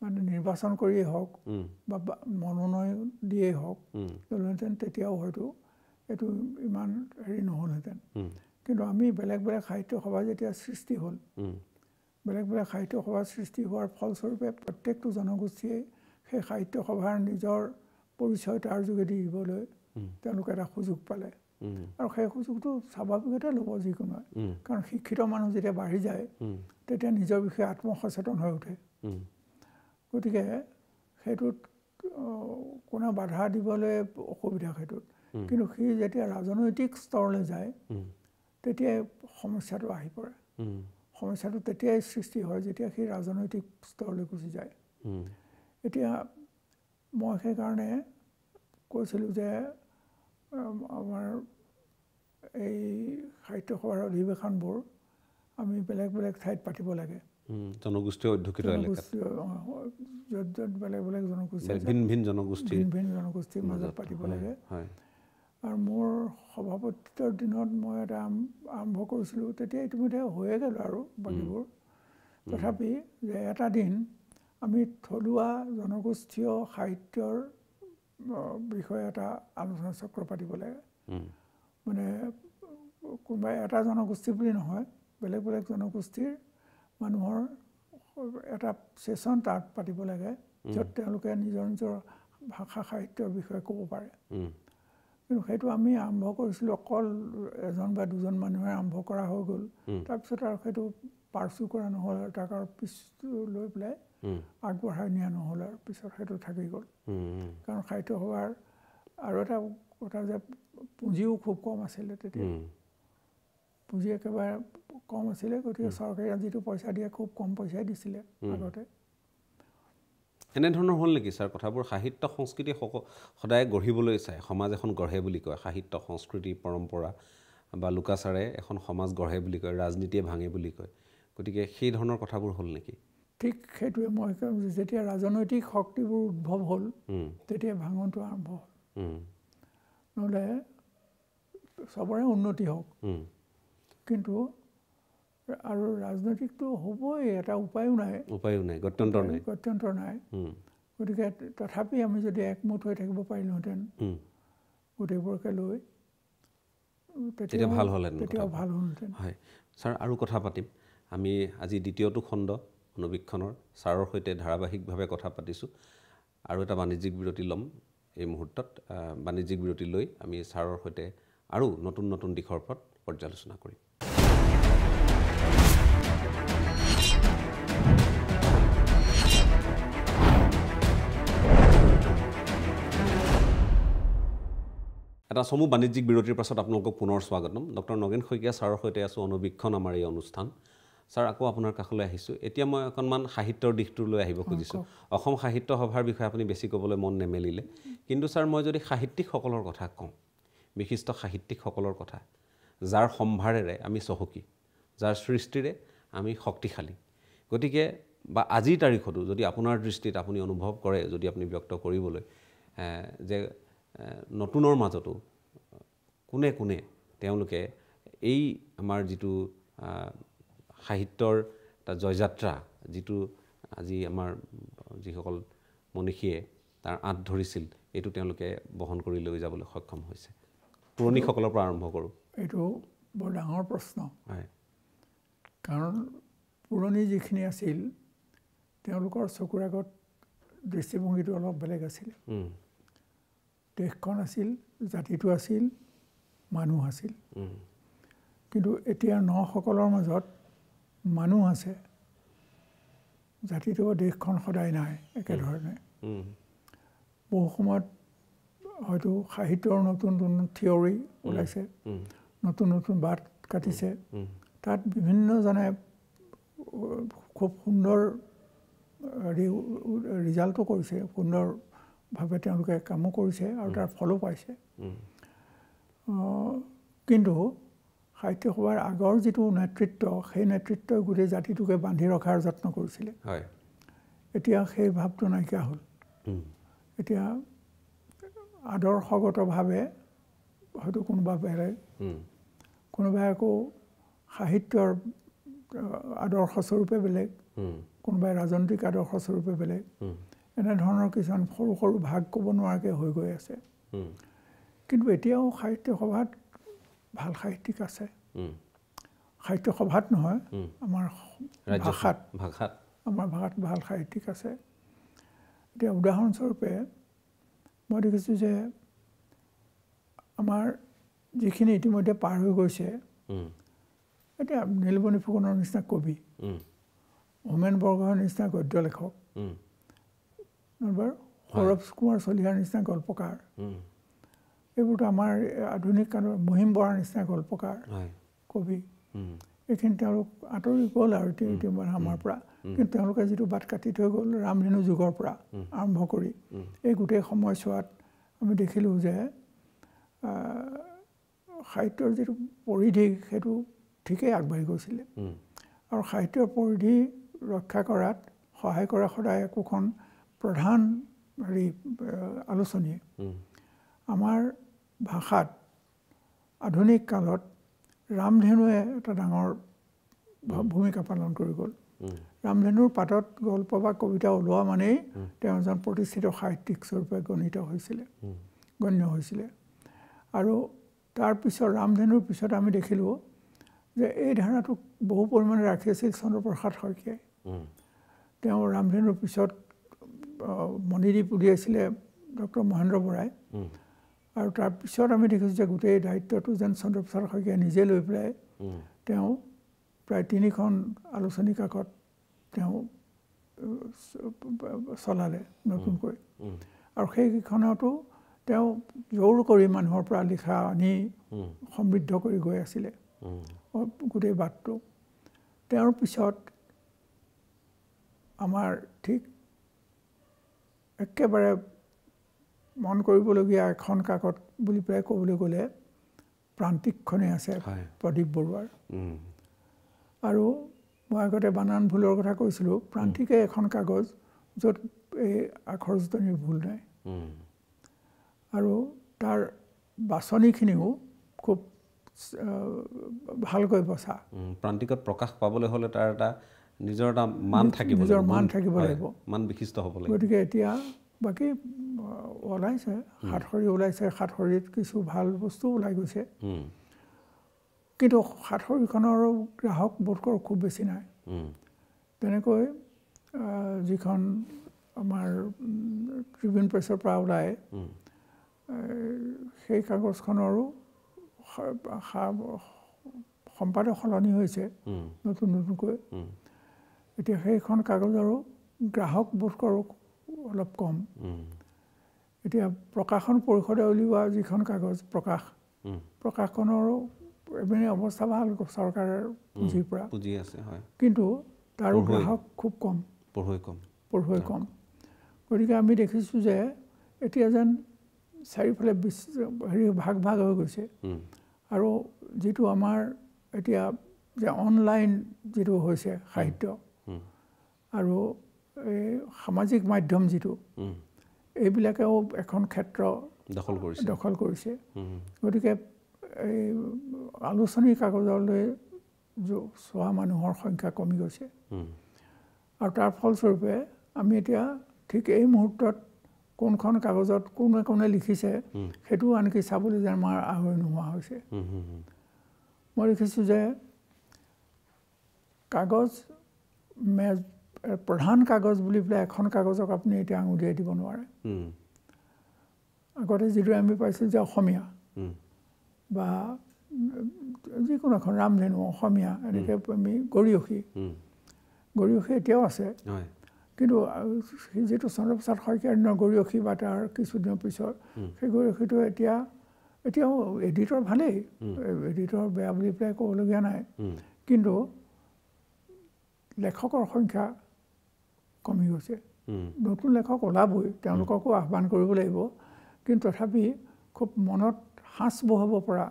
[SPEAKER 2] মানে নিৰ্বাচন কৰিয়েই হওক বা মনোনয়ন দিয়েই হওক ল'লেহেঁতেন তেতিয়াও হয়তো এইটো ইমান হেৰি নহ'লহেঁতেন কিন্তু আমি বেলেগ বেলেগ সাহিত্য সভা যেতিয়া সৃষ্টি হ'ল বেলেগ বেলেগ সাহিত্য সভাৰ সৃষ্টি হোৱাৰ ফলস্বৰূপে প্ৰত্যেকটো জনগোষ্ঠীয়ে সেই সাহিত্য সভাৰ নিজৰ পৰিচয় তাৰ যোগেদি দিবলৈ তেওঁলোকে এটা সুযোগ পালে আৰু সেই সুযোগটো স্বাভাৱিকতে ল'ব যিকোনোৱে কাৰণ শিক্ষিত মানুহ যেতিয়া বাঢ়ি যায় তেতিয়া নিজৰ বিষয়ে আত্মসচেতন হৈ উঠে গতিকে সেইটোত কোনো বাধা দিবলৈ অসুবিধা সেইটোত কিন্তু সি যেতিয়া ৰাজনৈতিক স্তৰলৈ যায় তেতিয়াই সমস্যাটো আহি পৰে সমস্যাটো তেতিয়াই সৃষ্টি হয় যেতিয়া সেই ৰাজনৈতিক স্তৰলৈ গুচি যায় এতিয়া মই সেইকাৰণে কৈছিলোঁ যে আমাৰ এই সাহিত্য সভাৰ অধিৱেশনবোৰ আমি বেলেগ বেলেগ ঠাইত পাতিব লাগে
[SPEAKER 1] জনগোষ্ঠী অধ্যুষিত এলেকাত
[SPEAKER 2] য'ত য'ত বেলেগ বেলেগ জনগোষ্ঠী
[SPEAKER 1] ভিন ভিন
[SPEAKER 2] জনগোষ্ঠীৰ মাজত পাতিব লাগে আৰু মোৰ সভাপতিত্বৰ দিনত মই এটা আৰম্ভ কৰিছিলোঁ তেতিয়া ইতিমধ্যে হৈয়ে গ'ল আৰু বাকীবোৰ তথাপি যে এটা দিন আমি থলুৱা জনগোষ্ঠীয় সাহিত্যৰ বিষয়ে এটা আলোচনা চক্ৰ পাতিব লাগে মানে কোনোবাই এটা জনগোষ্ঠী বুলি নহয় বেলেগ বেলেগ জনগোষ্ঠীৰ মানুহৰ এটা ছেশ্যন তাত পাতিব লাগে য'ত তেওঁলোকে নিজৰ নিজৰ ভাষা সাহিত্যৰ বিষয়ে ক'ব পাৰে কিন্তু সেইটো আমি আৰম্ভ কৰিছিলোঁ অকল এজন বা দুজন মানুহে আৰম্ভ কৰা হৈ গ'ল তাৰপিছত আৰু সেইটো পাৰ্চু কৰা নহ'ল আৰু তাক আৰু পিছটো লৈ পেলাই আগবঢ়াই নিয়া নহ'ল আৰু পিছত সেইটো থাকি গ'ল কাৰণ সাহিত্য সভাৰ আৰু এটা কথা যে পুঁজিও খুব কম আছিলে তেতিয়া পুঁজি একেবাৰে কম আছিলে গতিকে চৰকাৰে যিটো পইচা দিয়ে খুব কম পইচাই দিছিলে আগতে
[SPEAKER 1] এনেধৰণৰ হ'ল নেকি ছাৰ কথাবোৰ সাহিত্য সংস্কৃতি সদায় গঢ়িবলৈ চায় সমাজ এখন গঢ়ে বুলি কয় সাহিত্য সংস্কৃতি পৰম্পৰা বা লোকাচাৰে এখন সমাজ গঢ়ে বুলি কয় ৰাজনীতিয়ে ভাঙে বুলি কয় গতিকে সেই ধৰণৰ কথাবোৰ হ'ল নেকি
[SPEAKER 2] ঠিক সেইটোৱে মই কওঁ যেতিয়া ৰাজনৈতিক শক্তিবোৰ উদ্ভৱ হ'ল তেতিয়া ভাঙনটো আৰম্ভ হ'ল নহ'লে চবৰে উন্নতি হওক কিন্তু আৰু ৰাজনৈতিকটো হ'বই এটা উপায়ো নাই গত্যন্তৰ নাই গতিকে তথাপি আমি যদি একমত হৈ থাকিব পাৰিলোহেঁতেন গোটেইবোৰকে লৈ তেতিয়া ভাল হ'লহেঁতেন
[SPEAKER 1] হয় ছাৰ আৰু কথা পাতিম আমি আজি দ্বিতীয়টো খণ্ড অনুবীক্ষণৰ ছাৰৰ সৈতে ধাৰাবাহিকভাৱে কথা পাতিছোঁ আৰু এটা বাণিজ্যিক বিৰতি ল'ম এই মুহূৰ্তত বাণিজ্যিক বিৰতি লৈ আমি ছাৰৰ সৈতে আৰু নতুন নতুন দিশৰ ওপৰত পৰ্যালোচনা কৰিম এটা চমু বাণিজ্যিক বিৰতিৰ পাছত আপোনালোকক পুনৰ স্বাগতম ডক্টৰ নগেন শইকীয়া ছাৰৰ সৈতে আছোঁ অনুবীক্ষণ আমাৰ এই অনুষ্ঠান ছাৰ আকৌ আপোনাৰ কাষলৈ আহিছোঁ এতিয়া মই অকণমান সাহিত্যৰ দিশটোলৈ আহিব খুজিছোঁ অসম সাহিত্য সভাৰ বিষয়ে আপুনি বেছি ক'বলৈ মন নেমেলিলে কিন্তু ছাৰ মই যদি সাহিত্যিকসকলৰ কথা কওঁ বিশিষ্ট সাহিত্যিকসকলৰ কথা যাৰ সম্ভাৰেৰে আমি চহকী যাৰ সৃষ্টিৰে আমি শক্তিশালী গতিকে বা আজিৰ তাৰিখতো যদি আপোনাৰ দৃষ্টিত আপুনি অনুভৱ কৰে যদি আপুনি ব্যক্ত কৰিবলৈ যে নতুনৰ মাজতো কোনে কোনে তেওঁলোকে এই আমাৰ যিটো সাহিত্যৰ এটা জয়যাত্ৰা যিটো আজি আমাৰ যিসকল মনীষীয়ে তাৰ আঁত ধৰিছিল এইটো তেওঁলোকে বহন কৰি লৈ যাবলৈ সক্ষম হৈছে পুৰণিসকলৰ পৰা আৰম্ভ কৰোঁ
[SPEAKER 2] এইটো বৰ ডাঙৰ প্ৰশ্ন
[SPEAKER 1] হয়
[SPEAKER 2] কাৰণ পুৰণি যিখিনি আছিল তেওঁলোকৰ চকুৰ আগত দৃষ্টিভংগীটো অলপ বেলেগ আছিল দেশখন আছিল জাতিটো আছিল মানুহ আছিল কিন্তু এতিয়া নসকলৰ মাজত মানুহ আছে জাতিটো দেশখন সদায় নাই একেধৰণে বহু সময়ত হয়তো সাহিত্যৰ নতুন নতুন থিয়ৰী ওলাইছে নতুন নতুন বাট কাটিছে তাত বিভিন্নজনে খুব সুন্দৰ ৰিজাল্টো কৰিছে সুন্দৰভাৱে তেওঁলোকে কামো কৰিছে আৰু তাৰ ফলো পাইছে কিন্তু সাহিত্য সভাৰ আগৰ যিটো নেতৃত্ব সেই নেতৃত্বই গোটেই জাতিটোকে বান্ধি ৰখাৰ যত্ন কৰিছিলে এতিয়া সেই ভাৱটো নাইকিয়া হ'ল এতিয়া আদৰ্শগতভাৱে হয়তো কোনোবা বেলেগ কোনোবাই আকৌ সাহিত্যৰ আদৰ্শস্বৰূপে বেলেগ কোনোবাই ৰাজনৈতিক আদৰ্শস্বৰূপে বেলেগ এনেধৰণৰ কিছুমান সৰু সৰু ভাগ ক'ব নোৱাৰাকৈ হৈ গৈ আছে কিন্তু এতিয়াও সাহিত্য সভাত ভাল সাহিত্যিক আছে সাহিত্য সভাত নহয় আমাৰ ভাষাত আমাৰ ভাষাত ভাল সাহিত্যিক আছে এতিয়া উদাহৰণস্বৰূপে মই দেখিছোঁ যে আমাৰ যিখিনি ইতিমধ্যে পাৰ হৈ গৈছে এতিয়া নীলমণি ফুকনৰ নিচিনা কবি হোমেন বৰগোহাঁইৰ নিচিনা গদ্য লেখক সৌৰভ কুমাৰ চলিহাৰ নিচিনা গল্পকাৰ এইবোৰতো আমাৰ আধুনিক কালৰ মহিম বৰাৰ নিচিনা গল্পকাৰ কবি এইখিনি তেওঁলোক আঁতৰি গ'ল আৰু ইতিমধ্যে আমাৰ পৰা কিন্তু তেওঁলোকে যিটো বাট কাটি থৈ গ'ল ৰামধেনু যুগৰ পৰা আৰম্ভ কৰি এই গোটেই সময়ছোৱাত আমি দেখিলোঁ যে সাহিত্যৰ যিটো পৰিধি সেইটো ঠিকেই আগবাঢ়ি গৈছিলে আৰু সাহিত্যৰ পৰিধি ৰক্ষা কৰাত সহায় কৰা সদায় একোখন প্ৰধান আলোচনীয়ে আমাৰ ভাষাত আধুনিক কালত ৰামধেনুৱে এটা ডাঙৰ ভূমিকা পালন কৰি গ'ল ৰামধেনুৰ পাতত গল্প বা কবিতা ওলোৱা মানেই তেওঁ এজন প্ৰতিষ্ঠিত সাহিত্যিক স্বৰূপে গণ্য হৈছিলে আৰু তাৰপিছত ৰামধেনুৰ পিছত আমি দেখিলোঁ যে এই ধাৰণাটোক বহু পৰিমাণে ৰাখি আছিল চন্দ্ৰপ্ৰসাদ শইকীয়াই তেওঁ ৰামধেনুৰ পিছত মণিদীপ উলিয়াইছিলে ডক্টৰ মহেন্দ্ৰ বৰাই আৰু তাৰপিছত আমি দেখিছোঁ যে গোটেই দায়িত্বটো যেন চন্দ্ৰপ্ৰসাদ শইকীয়াই নিজে লৈ পেলাই তেওঁ প্ৰায় 3খন আলোচনী কাকত তেওঁ চলালে নতুনকৈ আৰু সেইকেইখনতো তেওঁ জোৰ কৰি মানুহৰ পৰা লিখা আনি সমৃদ্ধ কৰি গৈ আছিলে গোটেই বাটটো তেওঁৰ পিছত আমাৰ ঠিক একেবাৰে মন কৰিবলগীয়া এখন কাকত বুলি প্ৰায় ক'বলৈ গ'লে প্ৰান্তিকখনেই আছে প্ৰদীপ বৰুৱাৰ আৰু মই আগতে বানান ভুলৰ কথা কৈছিলোঁ প্ৰান্তিকে এখন কাগজ য'ত এই আখৰ জোঁটনিৰ ভুল নাই আৰু তাৰ বাছনিখিনিও খুব ভালকৈ বচা
[SPEAKER 1] প্ৰান্তিকত প্ৰকাশ পাবলৈ হ'লে তাৰ এটা নিজৰ এটা মান থাকিব
[SPEAKER 2] নিজৰ মান থাকিব লাগিব
[SPEAKER 1] মান বিশিষ্ট হ'ব লাগিব
[SPEAKER 2] গতিকে এতিয়া বাকী ওলাইছে সাতসৰী ওলাইছে সাতসৰীত কিছু ভাল বস্তু ওলাই গৈছে কিন্তু সাতসৰীখনৰো গ্ৰাহক বোধ কৰোঁ খুব বেছি নাই তেনেকৈ যিখন আমাৰ ট্ৰিবিউন প্ৰেছৰ পৰা ওলাই সেই কাগজখনৰো সম্পাদক সলনি হৈছে নতুনকৈ এতিয়া সেইখন কাগজৰো গ্ৰাহক বোধ কৰোঁ অলপ কম এতিয়া প্ৰকাশন পৰিষদে উলিওৱা যিখন কাগজ প্ৰকাশখনৰো এনে অৱস্থা ভাল চৰকাৰৰ পুঁজিৰ পৰা
[SPEAKER 1] পুঁজি আছে হয়
[SPEAKER 2] কিন্তু তাৰো গ্ৰাহক খুব কম পঢ়ুৱৈ কম গতিকে আমি দেখিছোঁ যে এতিয়া যেন চাৰিওফালে ভাগ হৈ গৈছে আৰু যিটো আমাৰ এতিয়া যে অনলাইন যিটো হৈছে সাহিত্য আৰু এই সামাজিক মাধ্যম যিটো এইবিলাকেও এখন ক্ষেত্ৰ দখল কৰিছে গতিকে এই আলোচনী কাগজলৈ চোৱা মানুহৰ সংখ্যা কমি গৈছে আৰু তাৰ ফলস্বৰূপে আমি এতিয়া ঠিক এই মুহূৰ্তত কোনখন কাগজত কোনে লিখিছে সেইটো আনকি চাবলৈ যেন আমাৰ আগ্ৰহ নোহোৱা হৈছে মই দেখিছোঁ যে কাগজ প্ৰধান কাগজ বুলি পেলাই এখন কাগজক আপুনি এতিয়া আঙুলিয়াই দিব নোৱাৰে আগতে যিটো আমি পাইছোঁ যে অসমীয়া বা যিকোনো এখন ৰামধেনু অসমীয়া এনেকৈ আমি গৰিয়সী এতিয়াও আছে কিন্তু যিটো চন্দ্ৰপ্ৰসাদ শইকীয়াৰ দিনৰ গৰিয়সী বা তাৰ কিছুদিনৰ পিছত সেই গৰিয়সীটো এতিয়াও এডিটৰ ভালেই এডিটৰ বেয়া বুলি পেলাই ক'বলগীয়া নাই কিন্তু লেখকৰ সংখ্যা কমি গৈছে নতুন লেখক ওলাবই তেওঁলোককো আহ্বান কৰিব লাগিব কিন্তু তথাপি খুব মনত সাঁচ বহাব পৰা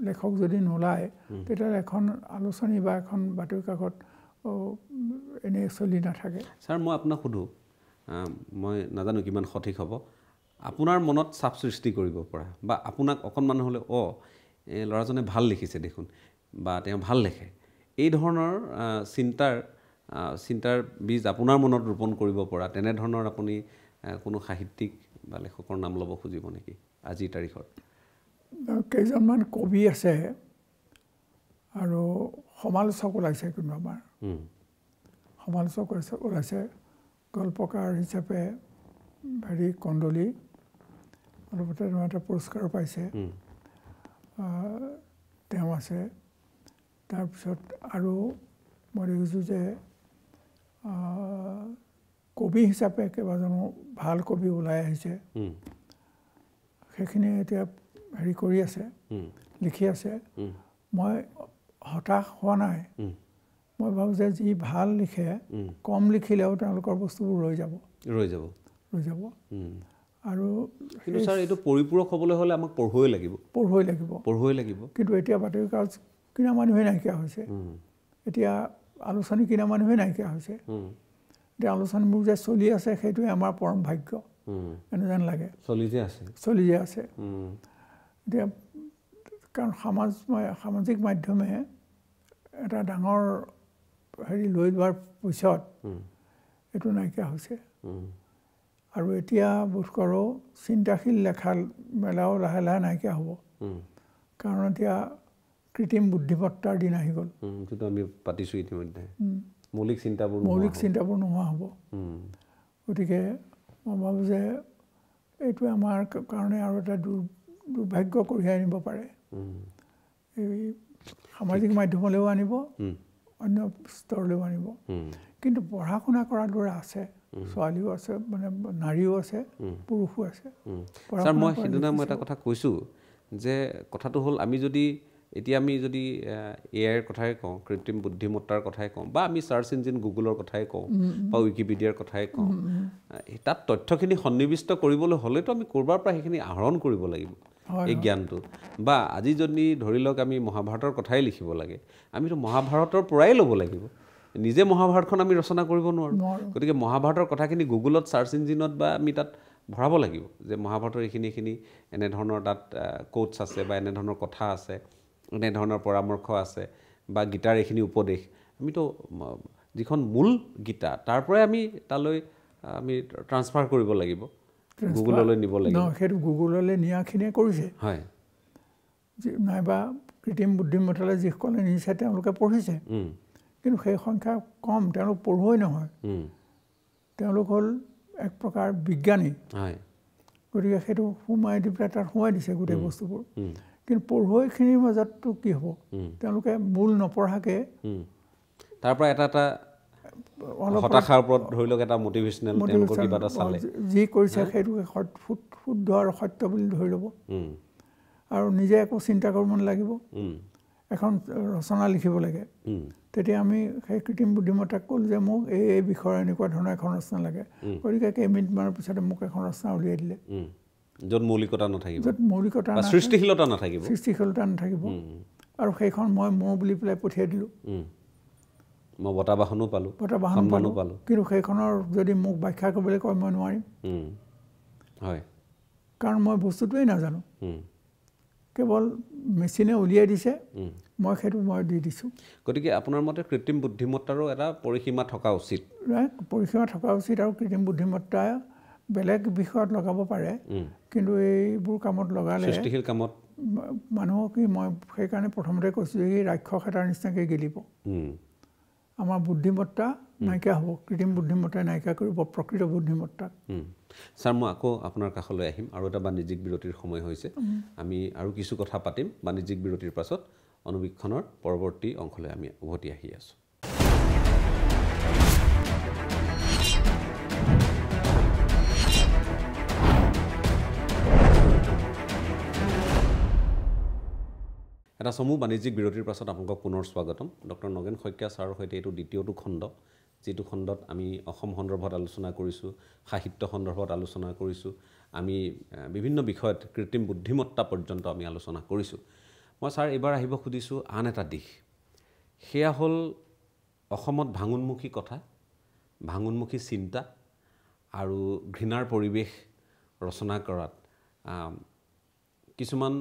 [SPEAKER 2] লেখক যদি নোলায় তেতিয়াহ'লে এখন আলোচনী বা এখন বাতৰি কাকত এনেই চলি নাথাকে
[SPEAKER 1] ছাৰ মই আপোনাক সোধোঁ মই নাজানো কিমান সঠিক হ'ব আপোনাৰ মনত চাপ সৃষ্টি কৰিব পৰা বা আপোনাক অকণমান হ'লে এই ল'ৰাজনে ভাল লিখিছে দেখোন বা তেওঁ ভাল লিখে এই ধৰণৰ চিন্তাৰ বীজ আপোনাৰ মনত ৰোপণ কৰিব পৰা তেনেধৰণৰ আপুনি কোনো সাহিত্যিক বা লেখকৰ নাম ল'ব খুজিব নেকি আজিৰ তাৰিখত
[SPEAKER 2] কেইজনমান কবি আছে আৰু সমালোচক ওলাইছে কিন্তু আমাৰ সমালোচক ওলাইছে গল্পকাৰ হিচাপে কন্দলী অলপতে এটা পুৰস্কাৰো পাইছে তেওঁ আছে তাৰপিছত আৰু মই দেখিছোঁ যে কবি হিচাপে কেইবাজনো ভাল কবি ওলাই আহিছে সেইখিনি এতিয়া কৰি আছে লিখি আছে মই হতাশ হোৱা নাই মই ভাবোঁ যে যি ভাল লিখে কম লিখিলেও তেওঁলোকৰ বস্তুবোৰ ৰৈ যাব আৰু
[SPEAKER 1] কিন্তু ছাৰ এইটো পৰিপূৰক হ'বলৈ হ'লে আমাক পঢ়ুৱই লাগিব
[SPEAKER 2] কিন্তু এতিয়া বাতৰি কাগজ কিনা মানুহে নাইকিয়া হৈছে এতিয়া আলোচনী কিনা মানুহে নাইকিয়া হৈছে এতিয়া আলোচনীবোৰ যে চলি আছে সেইটোৱে আমাৰ পৰম ভাগ্য এনে যেন লাগে চলি যে আছে এতিয়া কাৰণ সামাজিক মাধ্যমে এটা ডাঙৰ লৈ লোৱাৰ পিছত এইটো নাইকিয়া হৈছে আৰু এতিয়া বোধ কৰোঁ চিন্তাশীল লেখা মেলাও লাহে লাহে নাইকিয়া হ'ব কাৰণ এতিয়া কৃত্ৰিম বুদ্ধিমত্তাৰ দিন আহি গ'ল
[SPEAKER 1] যিটো আমি পাতিছোঁ ইতিমধ্যে মৌলিক চিন্তাবোৰ
[SPEAKER 2] নোহোৱা হ'ব গতিকে মই ভাবোঁ যে এইটো আমাৰ কাৰণে আৰু এটা দুৰ্ভাগ্য কঢ়িয়াই আনিব পাৰে এই সামাজিক মাধ্যমলৈও আনিব অন্য স্তৰলৈও আনিব কিন্তু পঢ়া শুনা কৰাৰ দৰে আছে ছোৱালীও আছে মানে নাৰীও আছে পুৰুষো আছে
[SPEAKER 1] ছাৰ মই সেইদিনা মই এটা কথা কৈছোঁ যে কথাটো হ'ল আমি যদি এআইৰ কথাই কওঁ কৃত্ৰিম বুদ্ধিমত্তাৰ কথাই কওঁ বা আমি চাৰ্চ ইঞ্জিন গুগলৰ কথাই কওঁ বা উইকিপিডিয়াৰ কথাই কওঁ তাত তথ্যখিনি সন্নিৱিষ্ট কৰিবলৈ হ'লেতো আমি ক'ৰবাৰ পৰা সেইখিনি আহৰণ কৰিব লাগিব এই জ্ঞানটো বা আজি যদি ধৰি লওক আমি মহাভাৰতৰ কথাই লিখিব লাগে আমিতো মহাভাৰতৰ পৰাই ল'ব লাগিব নিজে মহাভাৰতখন আমি ৰচনা কৰিব নোৱাৰোঁ গতিকে মহাভাৰতৰ কথাখিনি গুগলত চাৰ্চ ইঞ্জিনত বা আমি তাত ভৰাব লাগিব যে মহাভাৰতৰ এইখিনি এনেধৰণৰ তাত কোটছ আছে বা এনেধৰণৰ কথা আছে এনেধৰণৰ পৰামৰ্শ আছে বা গীতাৰ এইখিনি উপদেশ আমিতো যিখন মূল গীতা তাৰ পৰাই আমি তালৈ আমি ট্ৰান্সফাৰ কৰিব লাগিব গুগললৈ নিব লাগিব
[SPEAKER 2] সেইটো গুগললৈ নিয়াখিনিয়ে কৰিছে
[SPEAKER 1] হয়
[SPEAKER 2] নাইবা কৃত্ৰিম বুদ্ধিমত্তালৈ যিসকলে নিছে তেওঁলোকে পঢ়িছে কিন্তু সেই সংখ্যা কম তেওঁলোক পঢ়ুৱৈ নহয় তেওঁলোক হ'ল এক প্ৰকাৰ বিজ্ঞানী গতিকে সেইটো সোমাই দি পেলাই তাত সোমাই দিছে গোটেই বস্তুবোৰ কিন্তু পঢ়ুৱৈখিনিৰ মাজততো কি হ'ব তেওঁলোকে মূল নপঢ়াকৈ
[SPEAKER 1] তাৰ পৰা এটা হতাশাৰ ওপৰত ধৰি লওক এটা মটিভেশ্যনেল তেওঁলোকৰ কিবা এটা চালে
[SPEAKER 2] যি কৰিছে সেইটোকে শুদ্ধ আৰু সত্য বুলি ধৰি ল'ব আৰু নিজে একো চিন্তা কৰিব নালাগিব এখন ৰচনা লিখিব লাগে তেতিয়া আমি সেই কৃত্ৰিম বুদ্ধিমত্তাক ক'লোঁ যে মোক এই বিষয়ৰ এনেকুৱা ধৰণৰ এখন ৰচনা লাগে গতিকে কেইমিনিটমানৰ পিছতে মোক এখন ৰচনা উলিয়াই দিলে
[SPEAKER 1] য'ত মৌলিকতা নাথাকিব
[SPEAKER 2] সৃষ্টিশীলতা নাথাকিব আৰু সেইখন মই মোৰ বুলি পেলাই পঠিয়াই দিলোঁ
[SPEAKER 1] মই বঁটা বাহনো পালোঁ
[SPEAKER 2] কিন্তু সেইখনৰ যদি মোক ব্যাখ্যা কৰিবলৈ কয় মই নোৱাৰিম
[SPEAKER 1] হয়
[SPEAKER 2] কাৰণ মই বস্তুটোৱেই নাজানো কেৱল মেচিনে উলিয়াই দিছে মই সেইটো দি দিছোঁ
[SPEAKER 1] গতিকে আপোনাৰ মতে কৃত্ৰিম বুদ্ধিমত্তাৰো এটা পৰিসীমা থকা উচিত
[SPEAKER 2] আৰু কৃত্ৰিম বুদ্ধিমত্তা বেলেগ বিষয়ত লগাব পাৰে কিন্তু এইবোৰ কামত লগালে
[SPEAKER 1] সৃষ্টিশীল কামত
[SPEAKER 2] মানুহক মই সেইকাৰণে প্ৰথমতে কৈছোঁ যে এই ৰাক্ষস এটাৰ নিচিনাকৈ গেলিব আমাৰ বুদ্ধিমত্তা নাইকিয়া হ'ব কৃত্ৰিম বুদ্ধিমত্তাই নাইকিয়া কৰিব প্ৰকৃত বুদ্ধিমত্তাক
[SPEAKER 1] ছাৰ মই আকৌ আপোনাৰ কাষলৈ আহিম আৰু এটা বাণিজ্যিক বিৰতিৰ সময় হৈছে আমি আৰু কিছু কথা পাতিম বাণিজ্যিক বিৰতিৰ পাছত অনুবীক্ষণৰ পৰৱৰ্তী অংশলৈ আমি উভতি আহি আছোঁ এটা চমু বাণিজ্যিক বিৰতিৰ পাছত আপোনালোকক পুনৰ স্বাগতম ডক্টৰ নগেন শইকীয়া ছাৰৰ সৈতে এইটো দ্বিতীয়টো খণ্ড যিটো খণ্ডত আমি অসম সন্দৰ্ভত আলোচনা কৰিছোঁ সাহিত্য সন্দৰ্ভত আলোচনা কৰিছোঁ আমি বিভিন্ন বিষয়ত কৃত্ৰিম বুদ্ধিমত্তা পৰ্যন্ত আমি আলোচনা কৰিছোঁ মই ছাৰ এইবাৰ আহিব খুজিছোঁ আন এটা দিশ সেয়া হ'ল অসমত ভাঙোন্মুখী কথা ভাঙোন্মুখী চিন্তা আৰু ঘৃণাৰ পৰিৱেশ ৰচনা কৰাত কিছুমান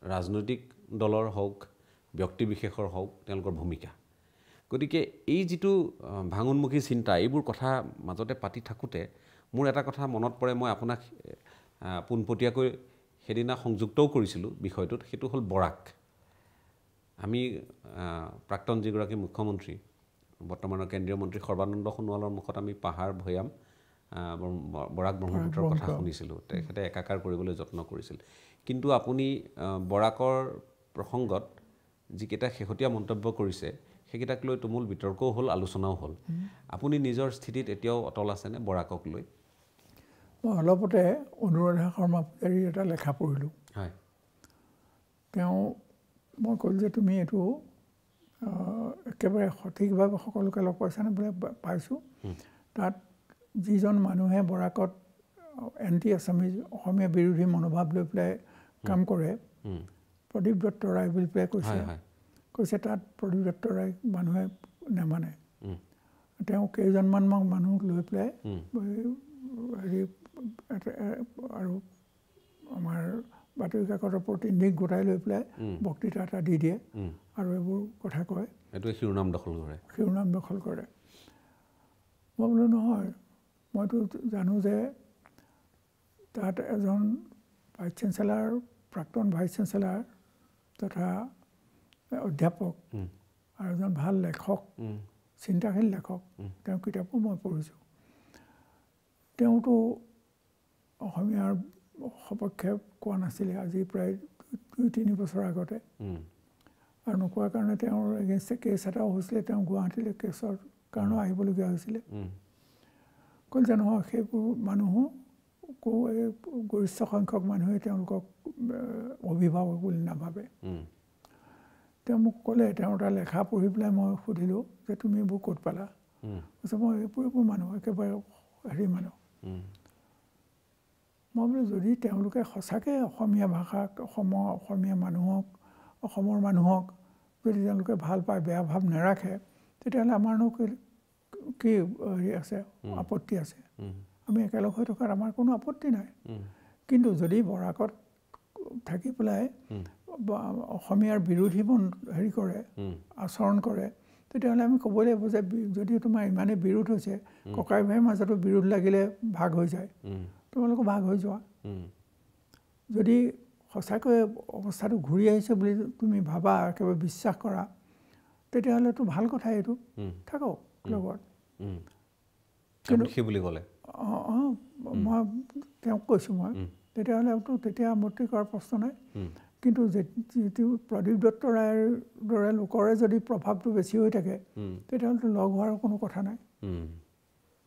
[SPEAKER 1] ৰাজনৈতিক দলৰ হওক ব্যক্তিবিশেষৰ হওক তেওঁলোকৰ ভূমিকা গতিকে এই যিটো ভাঙোন্মুখী চিন্তা এইবোৰ কথা মাজতে পাতি থাকোঁতে মোৰ এটা কথা মনত পৰে মই আপোনাক পোনপটীয়াকৈ সেইদিনা সংযুক্তও কৰিছিলোঁ বিষয়টোত সেইটো হ'ল বৰাক আমি প্ৰাক্তন যিগৰাকী মুখ্যমন্ত্ৰী বৰ্তমানৰ কেন্দ্ৰীয় মন্ত্ৰী সৰ্বানন্দ সোণোৱালৰ মুখত আমি পাহাৰ ভৈয়াম বৰাক ব্ৰহ্মপুত্ৰৰ কথা শুনিছিলোঁ তেখেতে একাকাৰ কৰিবলৈ যত্ন কৰিছিল কিন্তু আপুনি বৰাকৰ প্ৰসংগত যিকেইটা শেহতীয়া মন্তব্য কৰিছে সেইকেইটাক লৈ তুমুল বিতৰ্কও হ'ল আলোচনাও হ'ল আপুনি নিজৰ স্থিতিত এতিয়াও অটল আছেনে বৰাকক লৈ
[SPEAKER 2] মই অলপতে অনুৰাধা শৰ্মা পূজাৰীৰ এটা লেখা পঢ়িলোঁ
[SPEAKER 1] হয়
[SPEAKER 2] তেওঁ মই ক'লোঁ যে তুমি এইটো একেবাৰে সঠিকভাৱে সকলোকে লগ পাইছানে বোলে পাইছোঁ তাত যিজন মানুহে বৰাকত এণ্টি আছামিজ অসমীয়া বিৰোধী মনোভাৱ লৈ পেলাই কাম কৰে প্ৰদীপ দত্ত ৰায় বুলি পেলাই কৈছে তাত প্ৰদীপ দত্ত ৰায় মানুহে নেমানে তেওঁ কেইজনমান মানুহ লৈ পেলাই হেৰি আৰু আমাৰ বাতৰি কাকতৰ প্ৰতিনিধিক গোটাই লৈ পেলাই বক্তৃতা এটা দি দিয়ে আৰু এইবোৰ কথা কয়
[SPEAKER 1] এইটো শিৰোনাম দখল কৰে মই বোলো নহয় মইতো জানো যে তাত এজন ভাইচ চেঞ্চেলাৰ প্ৰাক্তন ভাইচ চেঞ্চেলাৰ তথা অধ্যাপক আৰু এজন ভাল লেখক চিন্তাশীল লেখক তেওঁৰ কিতাপো মই পঢ়িছোঁ
[SPEAKER 2] তেওঁতো অসমীয়াৰ সপক্ষে কোৱা নাছিলে আজি প্ৰায় 2-3 বছৰ আগতে আৰু নোকোৱাৰ কাৰণে তেওঁৰ এগেইনষ্টে কেছ এটাও হৈছিলে তেওঁ গুৱাহাটীলৈ কেছৰ কাৰণেও আহিবলগীয়া হৈছিলে ক'ল যে নহয় সেইবোৰ মানুহো গৰিষ্ঠ সংখ্যক মানুহে তেওঁলোকক অভিভাৱক বুলি নাভাবে তেওঁ মোক ক'লে তেওঁৰ এটা লেখা পঢ়ি পেলাই মই সুধিলোঁ যে তুমি এইবোৰ ক'ত পালা কৈছে মই এইবোৰ মানুহ একেবাৰে হেৰি মানুহ মই বোলো যদি তেওঁলোকে সঁচাকৈ অসমীয়া ভাষাক অসমীয়া মানুহক অসমৰ মানুহক যদি তেওঁলোকে ভাল পায় বেয়া ভাৱ নাৰাখে তেতিয়াহ'লে আমাৰনো কি হেৰি আছে আপত্তি আছে আমি একেলগ হৈ থকাত আমাৰ কোনো আপত্তি নাই কিন্তু যদি বৰাকত থাকি পেলাই অসমীয়াৰ বিৰোধী হেৰি কৰে আচৰণ কৰে তেতিয়াহ'লে আমি ক'ব লাগিব যে যদি তোমাৰ ইমানেই বিৰোধ হৈছে ককাই ভাইৰ মাজতো বিৰোধ লাগিলে ভাগ হৈ যায় তোমালোকে ভাগ হৈ যোৱা যদি সঁচাকৈ অৱস্থাটো ঘূৰি আহিছে বুলি তুমি ভাবা একেবাৰে বিশ্বাস কৰা তেতিয়াহ'লেতো ভাল কথা এইটো থাকক লগত
[SPEAKER 1] কিন্তু সেই বুলি ক'লে
[SPEAKER 2] মই তেওঁক কৈছোঁ মই তেতিয়াহ'লেতো তেতিয়া আপত্তি কৰাৰ প্ৰশ্ন নাই কিন্তু যিটো প্ৰদীপ দত্ত ৰায়ৰ দৰে লোকৰে যদি প্ৰভাৱটো বেছি হৈ থাকে তেতিয়াহ'লেতো লগ হোৱাৰ কোনো কথা নাই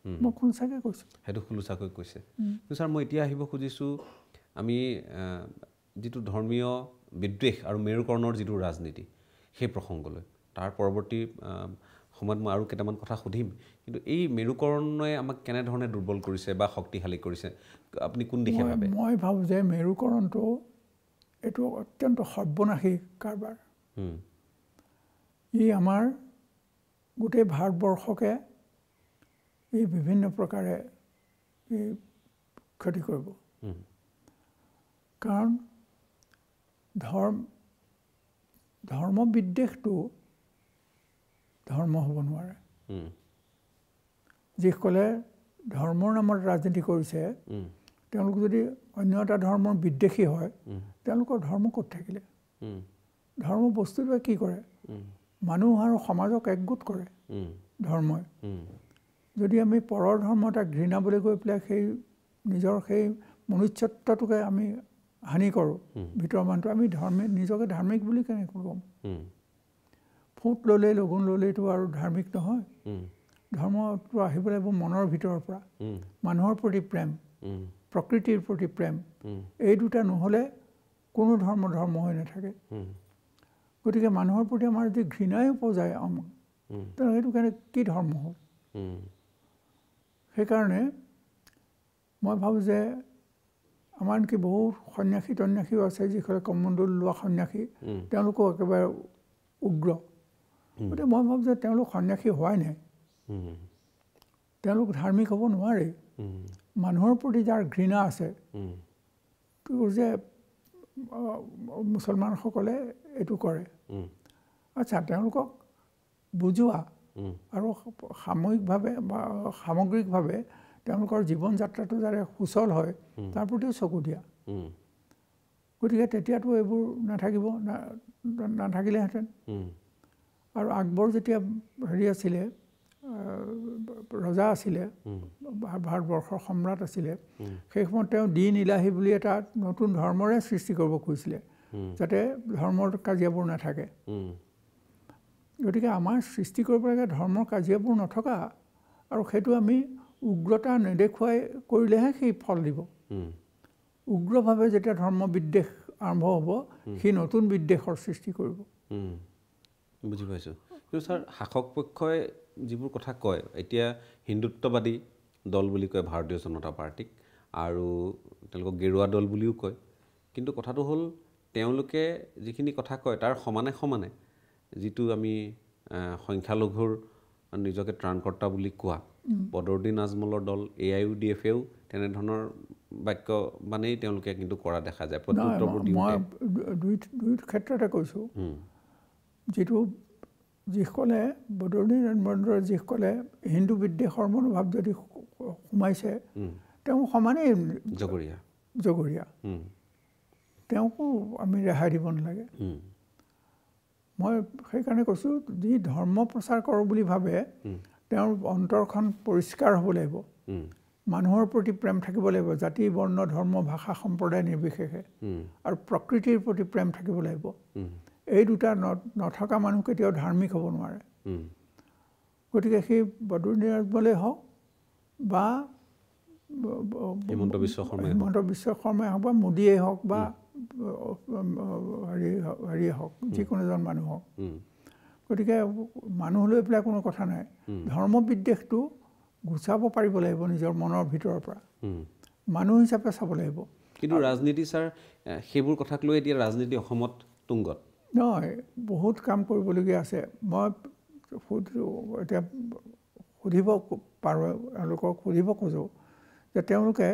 [SPEAKER 2] মই খোলচাকৈ কৈছোঁ
[SPEAKER 1] সেইটো খোলচাকৈ কৈছে কিন্তু ছাৰ মই এতিয়া আহিব খুজিছোঁ আমি যিটো ধৰ্মীয় বিদ্বেষ আৰু মেৰুকৰণৰ যিটো ৰাজনীতি সেই প্ৰসংগলৈ তাৰ পৰৱৰ্তী সময়ত মই আৰু কেইটামান কথা সুধিম কিন্তু এই মেৰুকৰণে আমাক কেনেধৰণে দুৰ্বল কৰিছে বা শক্তিশালী কৰিছে আপুনি কোন দিশে ভাবে
[SPEAKER 2] মই ভাবোঁ যে মেৰুকৰণটো এইটো অত্যন্ত সৰ্বনাশী কাৰবাৰ ই আমাৰ গোটেই ভাৰতবৰ্ষকে এই বিভিন্ন প্ৰকাৰে ক্ষতি কৰিব কাৰণ ধৰ্ম বিদ্বেষটো ধৰ্ম হ'ব নোৱাৰে যিসকলে ধৰ্মৰ নামত ৰাজনীতি কৰিছে তেওঁলোক যদি অন্য এটা ধৰ্মৰ বিদ্বেষী হয় তেওঁলোকৰ ধৰ্ম ক'ত থাকিলে ধৰ্ম বস্তুটোৱে কি কৰে মানুহ আৰু সমাজক একগোট কৰে ধৰ্মই যদি আমি পৰৰ ধৰ্ম এটা ঘৃণাবলৈ গৈ পেলাই সেই নিজৰ সেই মনুষ্যত্বটোকে আমি হানি কৰোঁ ভিতৰৰ মানুহটো আমি নিজকে ধাৰ্মিক বুলি কেনেকৈ ক'ম ফুট ল'লেই লগুণ ল'লেইতো আৰু ধাৰ্মিক নহয় ধৰ্মটো আহিব লাগিব মনৰ ভিতৰৰ পৰা মানুহৰ প্ৰতি প্ৰেম প্ৰকৃতিৰ প্ৰতি প্ৰেম এই দুটা নহ'লে কোনো ধৰ্ম হৈ নাথাকে গতিকে মানুহৰ প্ৰতি আমাৰ যদি ঘৃণাই উপজায় তেনে সেইটো কাৰণে কি ধৰ্ম হ'ল সেইকাৰণে মই ভাবোঁ যে আমাৰ আনকি বহু সন্যাসীও আছে যিসকলে কমণ্ডল লোৱা সন্যাসী তেওঁলোকো একেবাৰে উগ্ৰ গতিকে মই ভাবোঁ যে তেওঁলোক সন্যাসী হোৱাই নাই তেওঁলোক ধাৰ্মিক হ'ব নোৱাৰে মানুহৰ প্ৰতি যাৰ ঘৃণা আছে যে মুছলমানসকলে এইটো কৰে আচ্ছা তেওঁলোকক বুজোৱা আৰু সামগ্ৰিকভাৱে তেওঁলোকৰ জীৱন যাত্ৰাটো যাতে সুচল হয় তাৰ প্ৰতিও চকু দিয়া গতিকে তেতিয়াতো এইবোৰ নাথাকিলেহেঁতেন আৰু আকবৰ যেতিয়া হেৰি আছিলে ৰজা আছিলে ভাৰতবৰ্ষৰ সম্ৰাট আছিলে সেই সময়ত তেওঁ দিন ইলাহী বুলি এটা নতুন ধৰ্মৰে সৃষ্টি কৰিব খুজিছিলে যাতে ধৰ্মৰ কাজিয়াবোৰ নাথাকে গতিকে আমাৰ সৃষ্টি কৰিব লাগে ধৰ্মৰ কাজিয়াবোৰ নথকা আৰু সেইটো আমি উগ্ৰতা নেদেখুৱাই কৰিলেহে সেই ফল দিব উগ্ৰভাৱে যেতিয়া ধৰ্ম বিদ্বেষ আৰম্ভ হ'ব সি নতুন বিদ্বেষৰ সৃষ্টি কৰিব
[SPEAKER 1] বুজি পাইছোঁ কিন্তু ছাৰ শাসক পক্ষই যিবোৰ কথা কয় এতিয়া হিন্দুত্ববাদী দল বুলি কয় ভাৰতীয় জনতা পাৰ্টীক আৰু তেওঁলোকক গেৰুৱা দল বুলিও কয় কিন্তু কথাটো হ'ল তেওঁলোকে যিখিনি কথা কয় তাৰ সমানে যিটো আমি সংখ্যালঘুৰ নিজকে ত্ৰাণকৰ্তা বুলি কোৱা বদৰুদ্দিন আজমলৰ দল AIUDFেও তেনেধৰণৰ বাক্য মানেই তেওঁলোকে কিন্তু কৰা দেখা যায় প্ৰত্যুত্তৰবোৰ
[SPEAKER 2] মই দুই ক্ষেত্ৰতে কৈছোঁ যিসকলে বদৰুদ্দিন আজমলৰ যিসকলে হিন্দু বিদ্বেষৰ মনোভাৱ যদি সোমাইছে তেওঁ সমানেই জগৰীয়া তেওঁকো আমি ৰেহাই দিব নালাগে মই সেইকাৰণে কৈছোঁ যি ধৰ্ম প্ৰচাৰ কৰোঁ বুলি ভাবে তেওঁৰ অন্তৰখন পৰিষ্কাৰ হ'ব লাগিব মানুহৰ প্ৰতি প্ৰেম থাকিব লাগিব, জাতি বৰ্ণ ধৰ্ম ভাষা সম্প্ৰদায় নিৰ্বিশেষে, আৰু প্ৰকৃতিৰ প্ৰতি প্ৰেম থাকিব লাগিব। এই দুটা নথকা মানুহ কেতিয়াও ধাৰ্মিক হ'ব নোৱাৰে। গতিকে সেই বদৰুদ্দিন আজমলেই হওক বা
[SPEAKER 1] হিমন্ত বিশ্ব
[SPEAKER 2] শৰ্মাই হওক বা মোদীয়েই হওক বা হেৰিয়ে হওক, যিকোনো এজন মানুহ হওক, গতিকে মানুহ লৈ পেলাই কোনো কথা নাই। ধৰ্ম বিদ্বেষটো গুচাব পাৰিব লাগিব নিজৰ মনৰ ভিতৰৰ পৰা, মানুহ হিচাপে চাব লাগিব।
[SPEAKER 1] কিন্তু ৰাজনীতি ছাৰ, সেইবোৰ কথাক লৈ এতিয়া ৰাজনীতি অসমত তুংগত
[SPEAKER 2] নহয়, বহুত কাম কৰিবলগীয়া আছে। মই এতিয়া সুধিব পাৰোঁ, এওঁলোকক সুধিব খোজোঁ যে তেওঁলোকে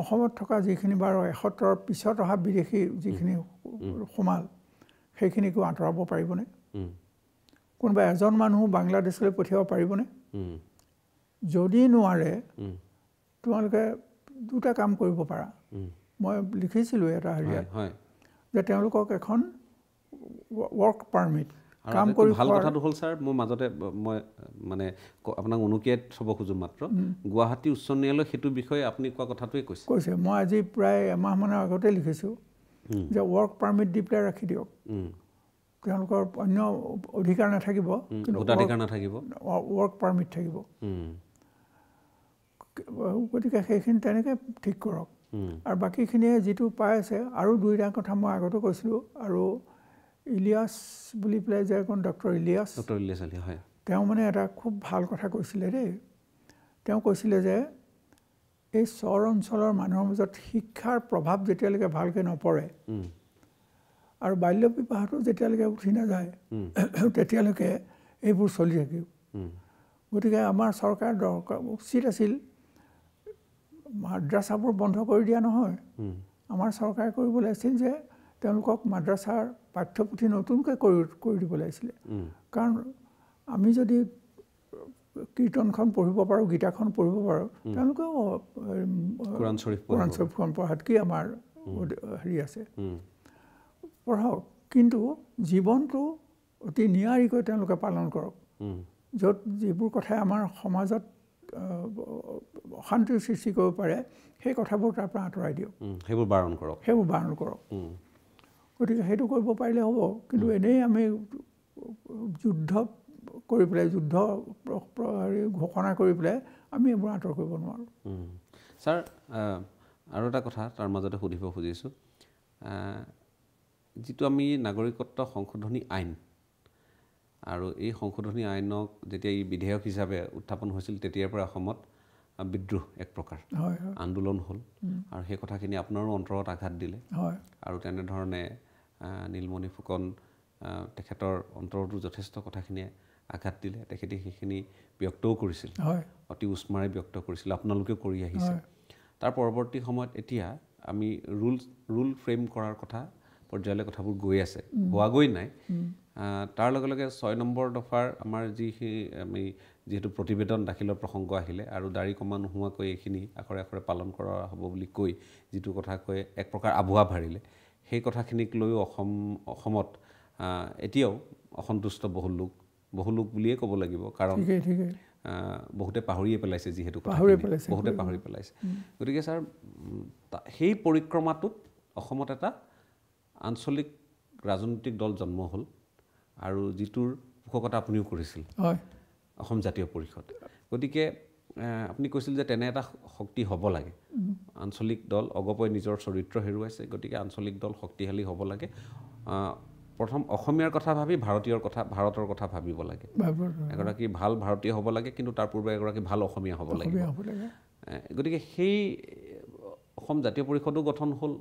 [SPEAKER 2] অসমত থকা যিখিনি বাৰু ৭১ পিছত অহা বিদেশী যিখিনি সোমাল, সেইখিনিকো আঁতৰাব পাৰিবনে? কোনোবা এজন মানুহ বাংলাদেশলৈ পঠিয়াব পাৰিবনে? যদি নোৱাৰে, তোমালোকে দুটা কাম কৰিব পাৰা। মই লিখিছিলোঁ এটা হেৰিয়াত যে তেওঁলোকক এখন ৱৰ্ক পাৰ্মিট, কাম কৰি
[SPEAKER 1] ভাল কথাটো হ'ল ছাৰ, মোৰ মাজতে মই মানে আপোনাক অনুকিয়াত চাব খোজোঁ মাত্ৰ, গুৱাহাটী উচ্চ ন্যায়ালয় সেইটো বিষয়ে আপুনি কোৱা কথাটোৱে কৈছে।
[SPEAKER 2] মই আজি প্ৰায় এমাহমানৰ আগতে লিখিছোঁ যে ৱৰ্ক পাৰ্মিট দি পেলাই ৰাখি দিয়ক। তেওঁলোকৰ অন্য অধিকাৰ নাথাকিব, কিন্তু ৱৰ্ক পাৰ্মিট থাকিব। গতিকে সেইখিনি তেনেকৈ ঠিক কৰক। আৰু বাকীখিনিয়ে যিটো পাই আছে, আৰু দুইটা কথা মই আগতে কৈছিলোঁ, আৰু ইলিয়াছ বুলি পেলাই যে এখন ডক্টৰ ইলিয়াছ, তেওঁ মানে এটা খুব ভাল কথা কৈছিলে দেই। তেওঁ কৈছিলে যে এই চৰ অঞ্চলৰ মানুহৰ মাজত শিক্ষাৰ প্ৰভাৱ যেতিয়ালৈকে ভালকৈ নপৰে আৰু বাল্য বিবাহটো যেতিয়ালৈকে উঠি নাযায়, তেতিয়ালৈকে এইবোৰ চলি থাকিব। গতিকে আমাৰ চৰকাৰ দৰকাৰ উচিত আছিল মাদ্ৰাছাবোৰ বন্ধ কৰি দিয়া নহয়, আমাৰ চৰকাৰে কৰিব লাগিছিল যে তেওঁলোকক মাদ্ৰাছাৰ পাঠ্যপুথি নতুনকৈ কৰি দিব লাগিছিলে। কাৰণ আমি যদি কীৰ্তনখন পঢ়িব পাৰোঁ, গীতাখন পঢ়িব পাৰোঁ, তেওঁলোকেও
[SPEAKER 1] কোৰাণ
[SPEAKER 2] চৰীফখন পঢ়াত কি আমাৰ হেৰি আছে, পঢ়ক। কিন্তু জীৱনটো অতি নিয়াৰিকৈ তেওঁলোকে পালন কৰক। য'ত যিবোৰ কথাই আমাৰ সমাজত অশান্তিৰ সৃষ্টি কৰিব পাৰে, সেই কথাবোৰ তাৰ পৰা আঁতৰাই দিয়ক,
[SPEAKER 1] সেইবোৰ বাৰণ কৰক।
[SPEAKER 2] গতিকে সেইটো কৰিব পাৰিলে হ'ব। কিন্তু এনেই আমি যুদ্ধ কৰি পেলাই, যুদ্ধ ঘোষণা কৰি পেলাই আমি এইবোৰ আঁতৰ কৰিব নোৱাৰোঁ।
[SPEAKER 1] ছাৰ, আৰু এটা কথা তাৰ মাজতে সুধিব খুজিছোঁ, যিটো আমি নাগৰিকত্ব সংশোধনী আইন, আৰু এই সংশোধনী আইনক যেতিয়া ই বিধেয়ক হিচাপে উত্থাপন হৈছিল, তেতিয়াৰ পৰা অসমত বিদ্ৰোহ এক প্ৰকাৰ আন্দোলন হ'ল, আৰু সেই কথাখিনি আপোনাৰো অন্তৰত আঘাত দিলে, আৰু তেনেধৰণে নীলমণি ফুকন তেখেতৰ অন্তৰতো যথেষ্ট কথাখিনিয়ে আঘাত দিলে। তেখেতে সেইখিনি ব্যক্তও কৰিছিল, অতি উষ্মাৰে ব্যক্ত কৰিছিল, আপোনালোকেও কৰি আহিছে। তাৰ পৰৱৰ্তী সময়ত এতিয়া আমি ৰুল ফ্ৰেম কৰাৰ কথা পৰ্যায়লৈ কথাবোৰ গৈ আছে, হোৱাগৈ নাই। তাৰ লগে লগে ৬ নম্বৰ দফাৰ আমাৰ আমি যিহেতু প্ৰতিবেদন দাখিলৰ প্ৰসংগ আহিলে, আৰু দাড়ি কমা নোহোৱাকৈ এইখিনি আখৰে আখৰে পালন কৰা হ'ব বুলি কৈ যিটো কথা কৈ এক প্ৰকাৰ আভুৱা ভাৰিলে, সেই কথাখিনিক লৈও অসমত এতিয়াও অসন্তুষ্ট বহু লোক বুলিয়ে ক'ব লাগিব। কাৰণ বহুতে পাহৰিয়ে পেলাইছে, যিহেতু বহুতে পাহৰি পেলাইছে। গতিকে ছাৰ, সেই পৰিক্ৰমাটোত অসমত এটা আঞ্চলিক ৰাজনৈতিক দল জন্ম হ'ল, আৰু যিটোৰ পোষকতা আপুনিও কৰিছিল, অসম জাতীয় পৰিষদ। গতিকে আপুনি কৈছিল যে তেনে এটা শক্তি হ'ব লাগে। আঞ্চলিক দল অগপই নিজৰ চৰিত্ৰ হেৰুৱাইছে, গতিকে আঞ্চলিক দল শক্তিশালী হ'ব লাগে। প্ৰথম অসমীয়াৰ কথা ভাবি ভাৰতৰ কথা ভাবিব লাগে। এগৰাকী ভাল ভাৰতীয় হ'ব লাগে, কিন্তু তাৰ পূৰ্বে এগৰাকী ভাল অসমীয়া হ'ব লাগে। গতিকে সেই অসম জাতীয় পৰিষদো গঠন হ'ল,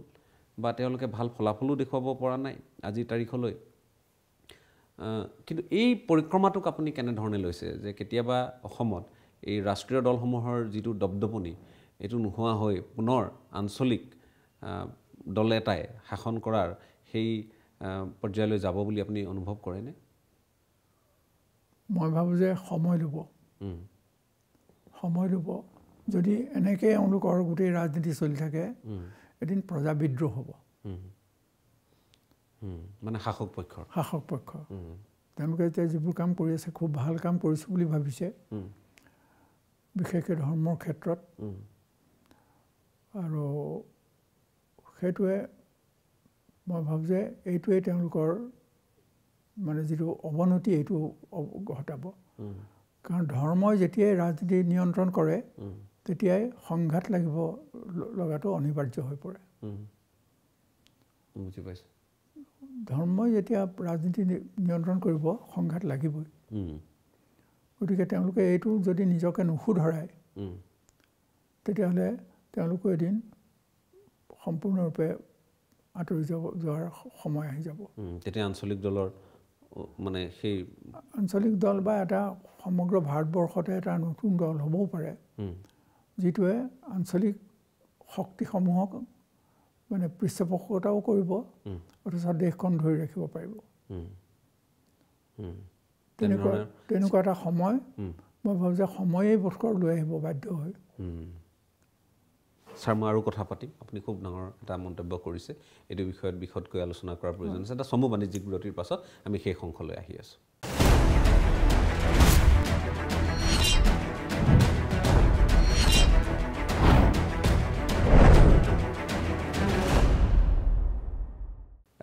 [SPEAKER 1] বা তেওঁলোকে ভাল ফলাফলো দেখুৱাব পৰা নাই আজিৰ তাৰিখলৈ। কিন্তু এই পৰিক্ৰমাটোক আপুনি কেনেধৰণে লৈছে, যে কেতিয়াবা অসমত এই ৰাষ্ট্ৰীয় দলসমূহৰ যিটো দপদপনি, এইটো নোহোৱা হৈ পুনৰ আঞ্চলিক দল এটাই শাসন কৰাৰ সেই পৰ্যায়লৈ যাব বুলি আপুনি অনুভৱ কৰেনে?
[SPEAKER 2] মই ভাবোঁ যে সময় ল'ব। যদি এনেকৈ এওঁলোকৰ গোটেই ৰাজনীতি চলি থাকে, এদিন প্ৰজা বিদ্ৰোহ হ'ব।
[SPEAKER 1] মানে শাসক পক্ষ
[SPEAKER 2] তেওঁলোকে এতিয়া যিবোৰ কাম কৰি আছে, খুব ভাল কাম কৰিছোঁ বুলি ভাবিছে, বিশেষকৈ ধৰ্মৰ ক্ষেত্ৰত। আৰু সেইটোৱে মই ভাবোঁ যে এইটোৱে তেওঁলোকৰ মানে যিটো অৱনতি এইটো ঘটাব কাৰণ ধৰ্মই যেতিয়াই ৰাজনীতি নিয়ন্ত্ৰণ কৰে তেতিয়াই সংঘাত লাগিব লগাটো অনিবাৰ্য হৈ পৰে
[SPEAKER 1] বুজি পাইছোঁ
[SPEAKER 2] ধৰ্মই যেতিয়া ৰাজনীতি নিয়ন্ত্ৰণ কৰিব সংঘাত লাগিবই গতিকে তেওঁলোকে এইটো যদি নিজকে নুশুধৰাই তেতিয়াহ'লে তেওঁলোকো এদিন সম্পূৰ্ণৰূপে আঁতৰি যোৱাৰ সময় আহি যাব
[SPEAKER 1] তেতিয়া আঞ্চলিক দলৰ মানে সেই
[SPEAKER 2] আঞ্চলিক দল বা এটা সমগ্ৰ ভাৰতবৰ্ষতে এটা নতুন দল হ'বও পাৰে যিটোৱে আঞ্চলিক শক্তিসমূহক মানে পৃষ্ঠপোষকতাও কৰিব অথচ দেশখন ধৰি ৰাখিব পাৰিব তেনেকুৱা এটা সময় মই ভাবোঁ যে সময়েই বোধকৰ লৈ আহিব বাধ্য হৈ
[SPEAKER 1] ছাৰ মই আৰু কথা পাতিম আপুনি খুব ডাঙৰ এটা মন্তব্য কৰিছে এইটো বিষয়ত বিশদকৈ আলোচনা কৰাৰ প্ৰয়োজন আছে এটা চমু বাণিজ্যিক বিৰতিৰ পাছত আমি শেষ অংশলৈ আহি আছোঁ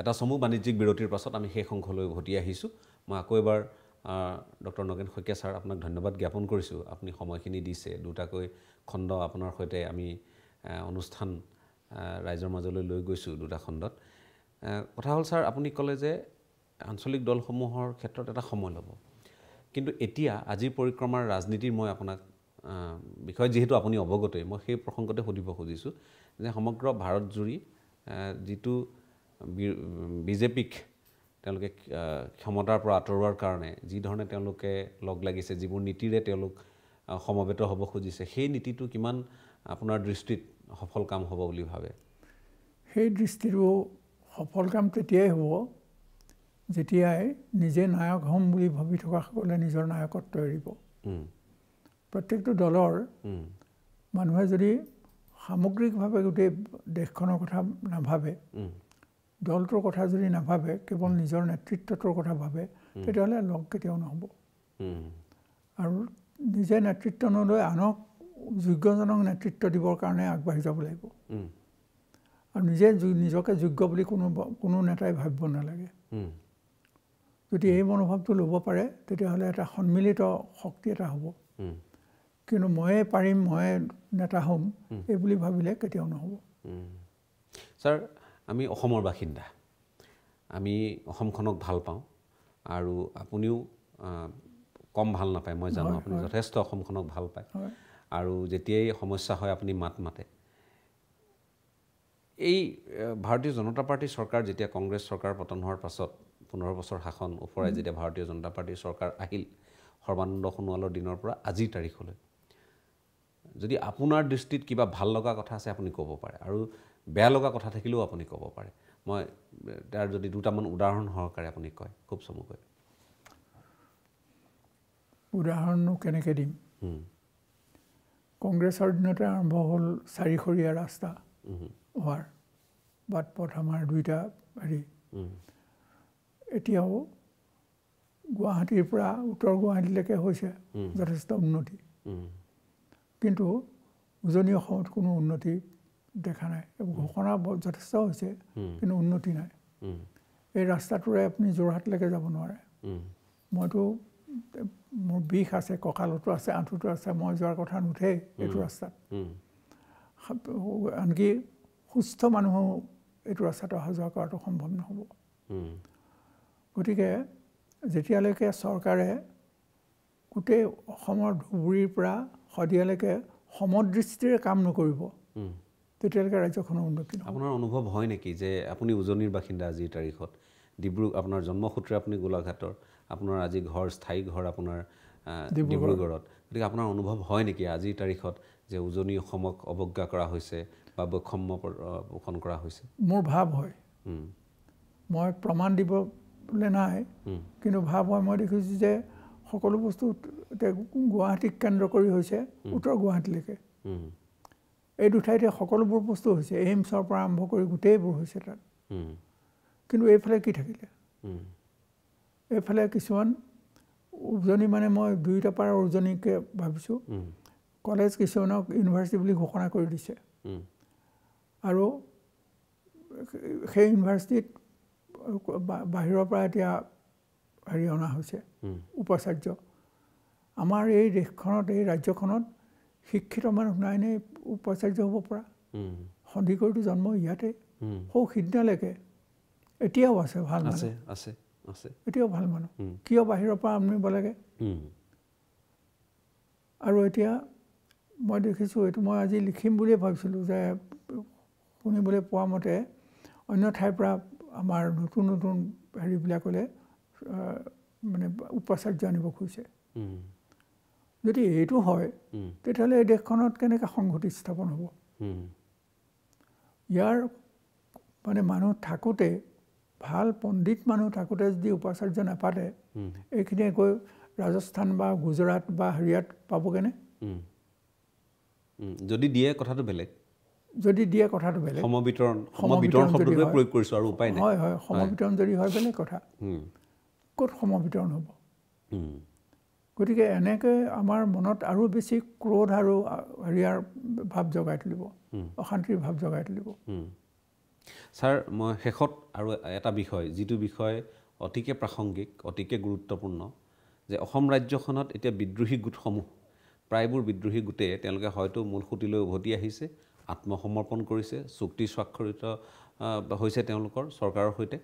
[SPEAKER 1] এটা চমু বাণিজ্যিক বিৰতিৰ পাছত আমি শেষ অংশলৈ উভতি আহিছোঁ মই আকৌ এবাৰ ডক্টৰ নগেন শইকীয়া ছাৰ আপোনাক ধন্যবাদ জ্ঞাপন কৰিছোঁ আপুনি সময়খিনি দিছে দুটাকৈ খণ্ড আপোনাৰ সৈতে আমি অনুষ্ঠান ৰাইজৰ মাজলৈ লৈ গৈছোঁ দুটা খণ্ডত কথা হ'ল ছাৰ আপুনি ক'লে যে আঞ্চলিক দলসমূহৰ ক্ষেত্ৰত এটা সময় ল'ব কিন্তু এতিয়া আজিৰ পৰিক্ৰমাৰ ৰাজনীতিৰ মই আপোনাক বিষয় যিহেতু আপুনি অৱগতই মই সেই প্ৰসংগতে সুধিব খুজিছোঁ যে সমগ্ৰ ভাৰতজুৰি যিটো বিজেপিক তেওঁলোকে ক্ষমতাৰ পৰা আঁতৰোৱাৰ কাৰণে যি ধৰণে তেওঁলোকে লগ লাগিছে যিবোৰ নীতিৰে তেওঁলোক সমবেত হ'ব খুজিছে সেই নীতিটো কিমান আপোনাৰ দৃষ্টিত সফল কাম হ'ব বুলি ভাবে
[SPEAKER 2] সেই দৃষ্টিটো সফল কাম তেতিয়াই হ'ব যেতিয়াই নিজে নায়ক হ'ম বুলি ভাবি থকাসকলে নিজৰ নায়কত্ব এৰিব প্ৰত্যেকটো দলৰ মানুহে যদি সামগ্ৰিকভাৱে গোটেই দেশখনৰ কথা নাভাবে দলটোৰ কথা যদি নাভাবে কেৱল নিজৰ নেতৃত্বটোৰ কথা ভাবে তেতিয়াহ'লে লগ কেতিয়াও নহ'ব আৰু নিজে নেতৃত্ব নলৈ আনক যোগ্যজনক নেতৃত্ব দিবৰ কাৰণে আগবাঢ়ি যাব লাগিব আৰু নিজকে যোগ্য বুলি কোনো নেতাই ভাবিব নালাগে যদি এই মনোভাৱটো ল'ব পাৰে তেতিয়াহ'লে এটা সন্মিলিত শক্তি এটা হ'ব কিন্তু ময়ে পাৰিম ময়ে নেতা হ'ম এই বুলি ভাবিলে কেতিয়াও নহ'ব
[SPEAKER 1] ছাৰ আমি অসমৰ বাসিন্দা আমি অসমখনক ভাল পাওঁ আৰু আপুনিও কম ভাল নাপায় মই জানো আপুনি যথেষ্ট অসমখনক ভাল পায় আৰু যেতিয়াই সমস্যা হয় আপুনি মাত মাতে এই ভাৰতীয় জনতা পাৰ্টীৰ চৰকাৰ যেতিয়া কংগ্ৰেছ চৰকাৰ পতন হোৱাৰ পাছত 15 বছৰ শাসন ওপৰাই যেতিয়া ভাৰতীয় জনতা পাৰ্টীৰ চৰকাৰ আহিল সৰ্বানন্দ সোণোৱালৰ দিনৰ পৰা আজিৰ তাৰিখলৈ যদি আপোনাৰ দৃষ্টিত কিবা ভাল লগা কথা আছে আপুনি ক'ব পাৰে আৰু বেয়া লগা কথা থাকিলেও আপুনি ক'ব পাৰে মই তাৰ যদি দুটামান উদাহৰণ সহকাৰে আপুনি কয় খুব চমুকৈ
[SPEAKER 2] উদাহৰণনো কেনেকৈ দিম কংগ্ৰেছৰ দিনতে আৰম্ভ হ'ল চাৰিখৰীয়া ৰাস্তা হোৱাৰ বাট পথ আমাৰ দুইটা হেৰি এতিয়াও গুৱাহাটীৰ পৰা উত্তৰ গুৱাহাটীলৈকে হৈছে যথেষ্ট উন্নতি কিন্তু উজনি অসমত কোনো উন্নতি দেখা নাই ঘোষণা যথেষ্ট হৈছে কিন্তু উন্নতি নাই এই ৰাস্তাটোৰে আপুনি যোৰহাটলৈকে যাব নোৱাৰে মইতো মোৰ বিষ আছে কঁকালতো আছে আঁঠুতো আছে মই যোৱাৰ কথা নুঠেই এইটো ৰাস্তাত আনকি সুস্থ মানুহো এইটো ৰাস্তাত অহা যোৱা কৰাটো সম্ভৱ নহ'ব গতিকে যেতিয়ালৈকে চৰকাৰে গোটেই অসমৰ ধুবুৰীৰ পৰা শদিয়ালৈকে সমদৃষ্টিৰে কাম নকৰিব তেতিয়ালৈকে ৰাজ্যখনৰ উন্নতি নহয়
[SPEAKER 1] আপোনাৰ অনুভৱ হয় নেকি যে আপুনি উজনিৰ বাসিন্দা আজিৰ তাৰিখত আপোনাৰ জন্মসূত্ৰে আপুনি গোলাঘাটৰ আপোনাৰ আজি ঘৰ স্থায়ী ঘৰ আপোনাৰ ডিব্ৰুগড়ত গতিকে আপোনাৰ অনুভৱ হয় নেকি আজিৰ তাৰিখত যে উজনি অসমক অৱজ্ঞা কৰা হৈছে বা বৈষম্য পোষণ কৰা হৈছে
[SPEAKER 2] মোৰ ভাৱ হয় মই প্ৰমাণ দিবলৈ নাই কিন্তু ভাৱ হয় মই দেখিছোঁ যে সকলো বস্তু গুৱাহাটীক কেন্দ্ৰ কৰি হৈছে উত্তৰ গুৱাহাটীলৈকে এই দুঠাইতে সকলোবোৰ বস্তু হৈছে এইমছৰ পৰা আৰম্ভ কৰি গোটেইবোৰ হৈছে তাত কিন্তু এইফালে কি থাকিলে এইফালে কিছুমান উজনি মানে মই দুইটা পাৰৰ উজনিকে ভাবিছোঁ কলেজ কিছুমানক ইউনিভাৰ্চিটি বুলি ঘোষণা কৰি দিছে আৰু সেই ইউনিভাৰ্চিটিত বাহিৰৰ পৰা এতিয়া হেৰি অনা হৈছে উপাচাৰ্য আমাৰ এই দেশখনত এই ৰাজ্যখনত শিক্ষিত মানুহ নাই নে উপাচাৰ্য হ'ব পৰা সন্দিকৈটো জন্ম ইয়াতে সৌ সিদিনালৈকে এতিয়াও আছে ভাল মানুহ এতিয়াও ভাল মানুহ কিয় বাহিৰৰ পৰা আনিব লাগে আৰু এতিয়া মই দেখিছোঁ এইটো মই আজি লিখিম বুলিয়ে ভাবিছিলোঁ যে শুনিবলৈ পোৱা মতে অন্য ঠাইৰ পৰা আমাৰ নতুন নতুন হেৰিবিলাকলৈ মানে উপাচাৰ্য আনিব খুজিছে যদি এইটো হয় তেতিয়াহ'লে এই দেশখনত কেনেকৈ সংহতি স্থাপন হ'ব ইয়াৰ মানে মানুহ থাকোঁতে ভাল পণ্ডিত মানুহ থাকোঁতে যদি উপাচাৰ্য নাপাতে এইখিনিয়ে গৈ ৰাজস্থান বা গুজৰাট বা হেৰিয়াত পাবগৈনে
[SPEAKER 1] যদি দিয়ে কথাটো বেলেগ
[SPEAKER 2] সমবিতৰণ
[SPEAKER 1] শব্দটোৱে প্ৰয়োগ কৰিছোঁ আৰু উপায় নাই
[SPEAKER 2] হয় হয় সমবিতৰণ যদি হয় বেলেগ কথা ক'ত সমবিতৰণ হ'ব গতিকে এনেকৈ আমাৰ মনত আৰু বেছি ক্ৰোধ আৰু হেৰিয়াৰ ভাৱ জগাই তুলিব অশান্তিৰ ভাৱ জগাই তুলিব
[SPEAKER 1] ছাৰ মই শেষত আৰু এটা বিষয় যিটো বিষয় অতিকে প্ৰাসংগিক অতিকে গুৰুত্বপূৰ্ণ যে অসম ৰাজ্যখনত এতিয়া বিদ্ৰোহী গোটসমূহ প্ৰায়বোৰ বিদ্ৰোহী গোটে তেওঁলোকে হয়তো মূল সুঁতিলৈ উভতি আহিছে আত্মসমৰ্পণ কৰিছে চুক্তি স্বাক্ষৰিত হৈছে তেওঁলোকৰ চৰকাৰৰ সৈতে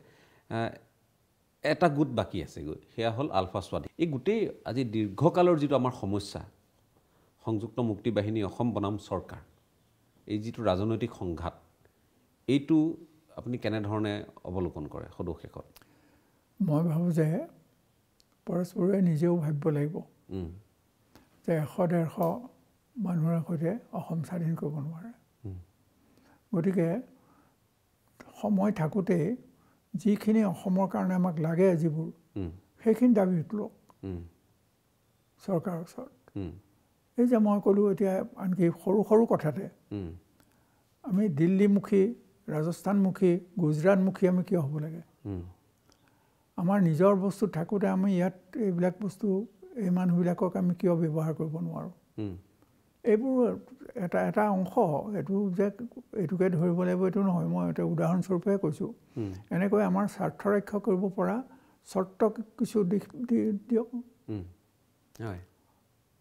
[SPEAKER 1] এটা গোট বাকী আছেগৈ সেয়া হ'ল আলফা স্বাধীন এই গোটেই আজি দীৰ্ঘকালৰ যিটো আমাৰ সমস্যা সংযুক্ত মুক্তি বাহিনী অসম বনাম চৰকাৰ এই যিটো ৰাজনৈতিক সংঘাত এইটো আপুনি কেনেধৰণে অৱলোকন কৰে সদুশেষত
[SPEAKER 2] মই ভাবোঁ যে পৰস্পৰে নিজেও ভাবিব লাগিব যে 100-150 মানুহৰ সৈতে অসম স্বাধীন কৰিব নোৱাৰে গতিকে সময় থাকোঁতে যিখিনি অসমৰ কাৰণে আমাক লাগে যিবোৰ সেইখিনি দাবী তোলক চৰকাৰৰ ওচৰত এই যে মই ক'লোঁ এতিয়া আনকি সৰু সৰু কথাতে আমি দিল্লীমুখী ৰাজস্থানমুখী গুজৰাটমুখী আমি কিয় হ'ব লাগে আমাৰ নিজৰ বস্তু থাকোঁতে আমি ইয়াত এইবিলাক বস্তু এই মানুহবিলাকক আমি কিয় ব্যৱহাৰ কৰিব নোৱাৰোঁ এইবোৰ এটা অংশ এইটো যে এইটোকে ধৰিব লাগিব এইটো নহয় মই এটা উদাহৰণস্বৰূপে কৈছোঁ এনেকৈ আমাৰ স্বাৰ্থ ৰক্ষা কৰিব পৰা চৰ্ত কিছু দিয়ক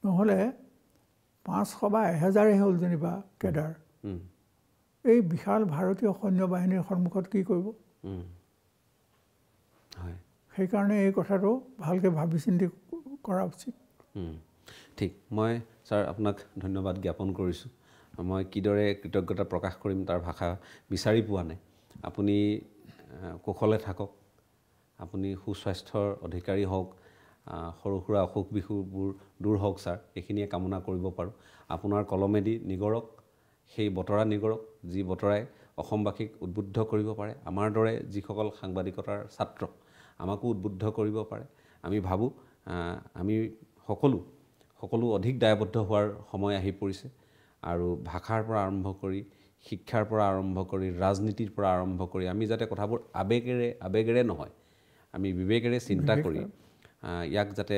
[SPEAKER 2] নহ'লে 500 বা 1000 হ'ল যেনিবা কেডাৰ এই বিশাল ভাৰতীয় সৈন্য বাহিনীৰ সন্মুখত কি কৰিব সেইকাৰণে এই কথাটো ভালকৈ ভাবি চিন্তি কৰা উচিত
[SPEAKER 1] ঠিক মই ছাৰ আপোনাক ধন্যবাদ জ্ঞাপন কৰিছোঁ মই কিদৰে কৃতজ্ঞতা প্ৰকাশ কৰিম তাৰ ভাষা বিচাৰি পোৱা নাই আপুনি কুশলে থাকক আপুনি সুস্বাস্থ্যৰ অধিকাৰী হওক সৰু সুৰা অসুখ বিসুখবোৰ দূৰ হওক ছাৰ এইখিনিয়ে কামনা কৰিব পাৰোঁ আপোনাৰ কলমেদি নিগৰক সেই বতৰা নিগৰক যি বতৰাই অসমবাসীক উদ্বুদ্ধ কৰিব পাৰে আমাৰ দৰে যিসকল সাংবাদিকতাৰ ছাত্ৰ আমাকো উদ্বুদ্ধ কৰিব পাৰে আমি ভাবোঁ আমি সকলো অধিক দায়বদ্ধ হোৱাৰ সময় আহি পৰিছে আৰু ভাষাৰ পৰা আৰম্ভ কৰি শিক্ষাৰ পৰা আৰম্ভ কৰি ৰাজনীতিৰ পৰা আৰম্ভ কৰি আমি যাতে কথাবোৰ আবেগেৰে নহয় আমি বিবেকেৰে চিন্তা কৰি ইয়াক যাতে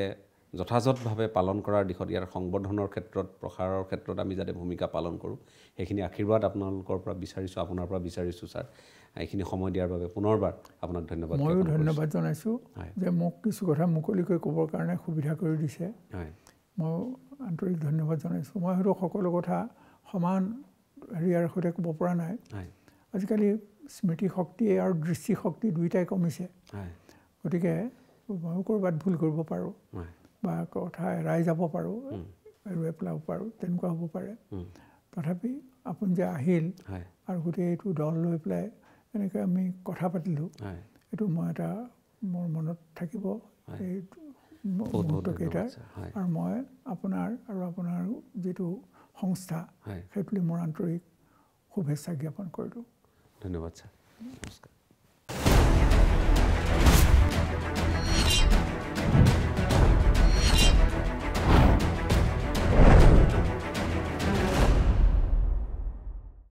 [SPEAKER 1] যথাযথভাৱে পালন কৰাৰ দিশত ইয়াৰ সংবৰ্ধনৰ ক্ষেত্ৰত প্ৰসাৰৰ ক্ষেত্ৰত আমি যাতে ভূমিকা পালন কৰোঁ সেইখিনি আশীৰ্বাদ আপোনালোকৰ পৰা বিচাৰিছোঁ আপোনাৰ পৰা বিচাৰিছোঁ ছাৰ এইখিনি সময় দিয়াৰ বাবে পুনৰবাৰ আপোনাক ধন্যবাদ
[SPEAKER 2] ময়ো ধন্যবাদ জনাইছোঁ যে মোক কিছু কথা মুকলিকৈ ক'বৰ কাৰণে সুবিধা কৰি দিছে মই আন্তৰিক ধন্যবাদ জনাইছোঁ মই হয়তো সকলো কথা সমান হেৰিয়াৰ সৈতে ক'ব পৰা নাই আজিকালি স্মৃতি শক্তি আৰু দৃষ্টিশক্তি দুয়োটাই কমিছে গতিকে ময়ো ক'ৰবাত ভুল কৰিব পাৰোঁ বা কথা এৰাই যাব পাৰোঁ এৰুৱাই পেলাব পাৰোঁ তেনেকুৱা হ'ব পাৰে তথাপি আপুনি যে আহিল আৰু গোটেই এইটো দল লৈ পেলাই এনেকৈ আমি কথা পাতিলোঁ এইটো মই এটা মোৰ মনত থাকিব এই মুহূৰ্তকেইটাৰ আৰু মই আপোনাৰ আৰু আপোনাৰ যিটো সংস্থা সেইটোলৈ মোৰ আন্তৰিক শুভেচ্ছা জ্ঞাপন কৰিলোঁ
[SPEAKER 1] ধন্যবাদ ছাৰ নমস্কাৰ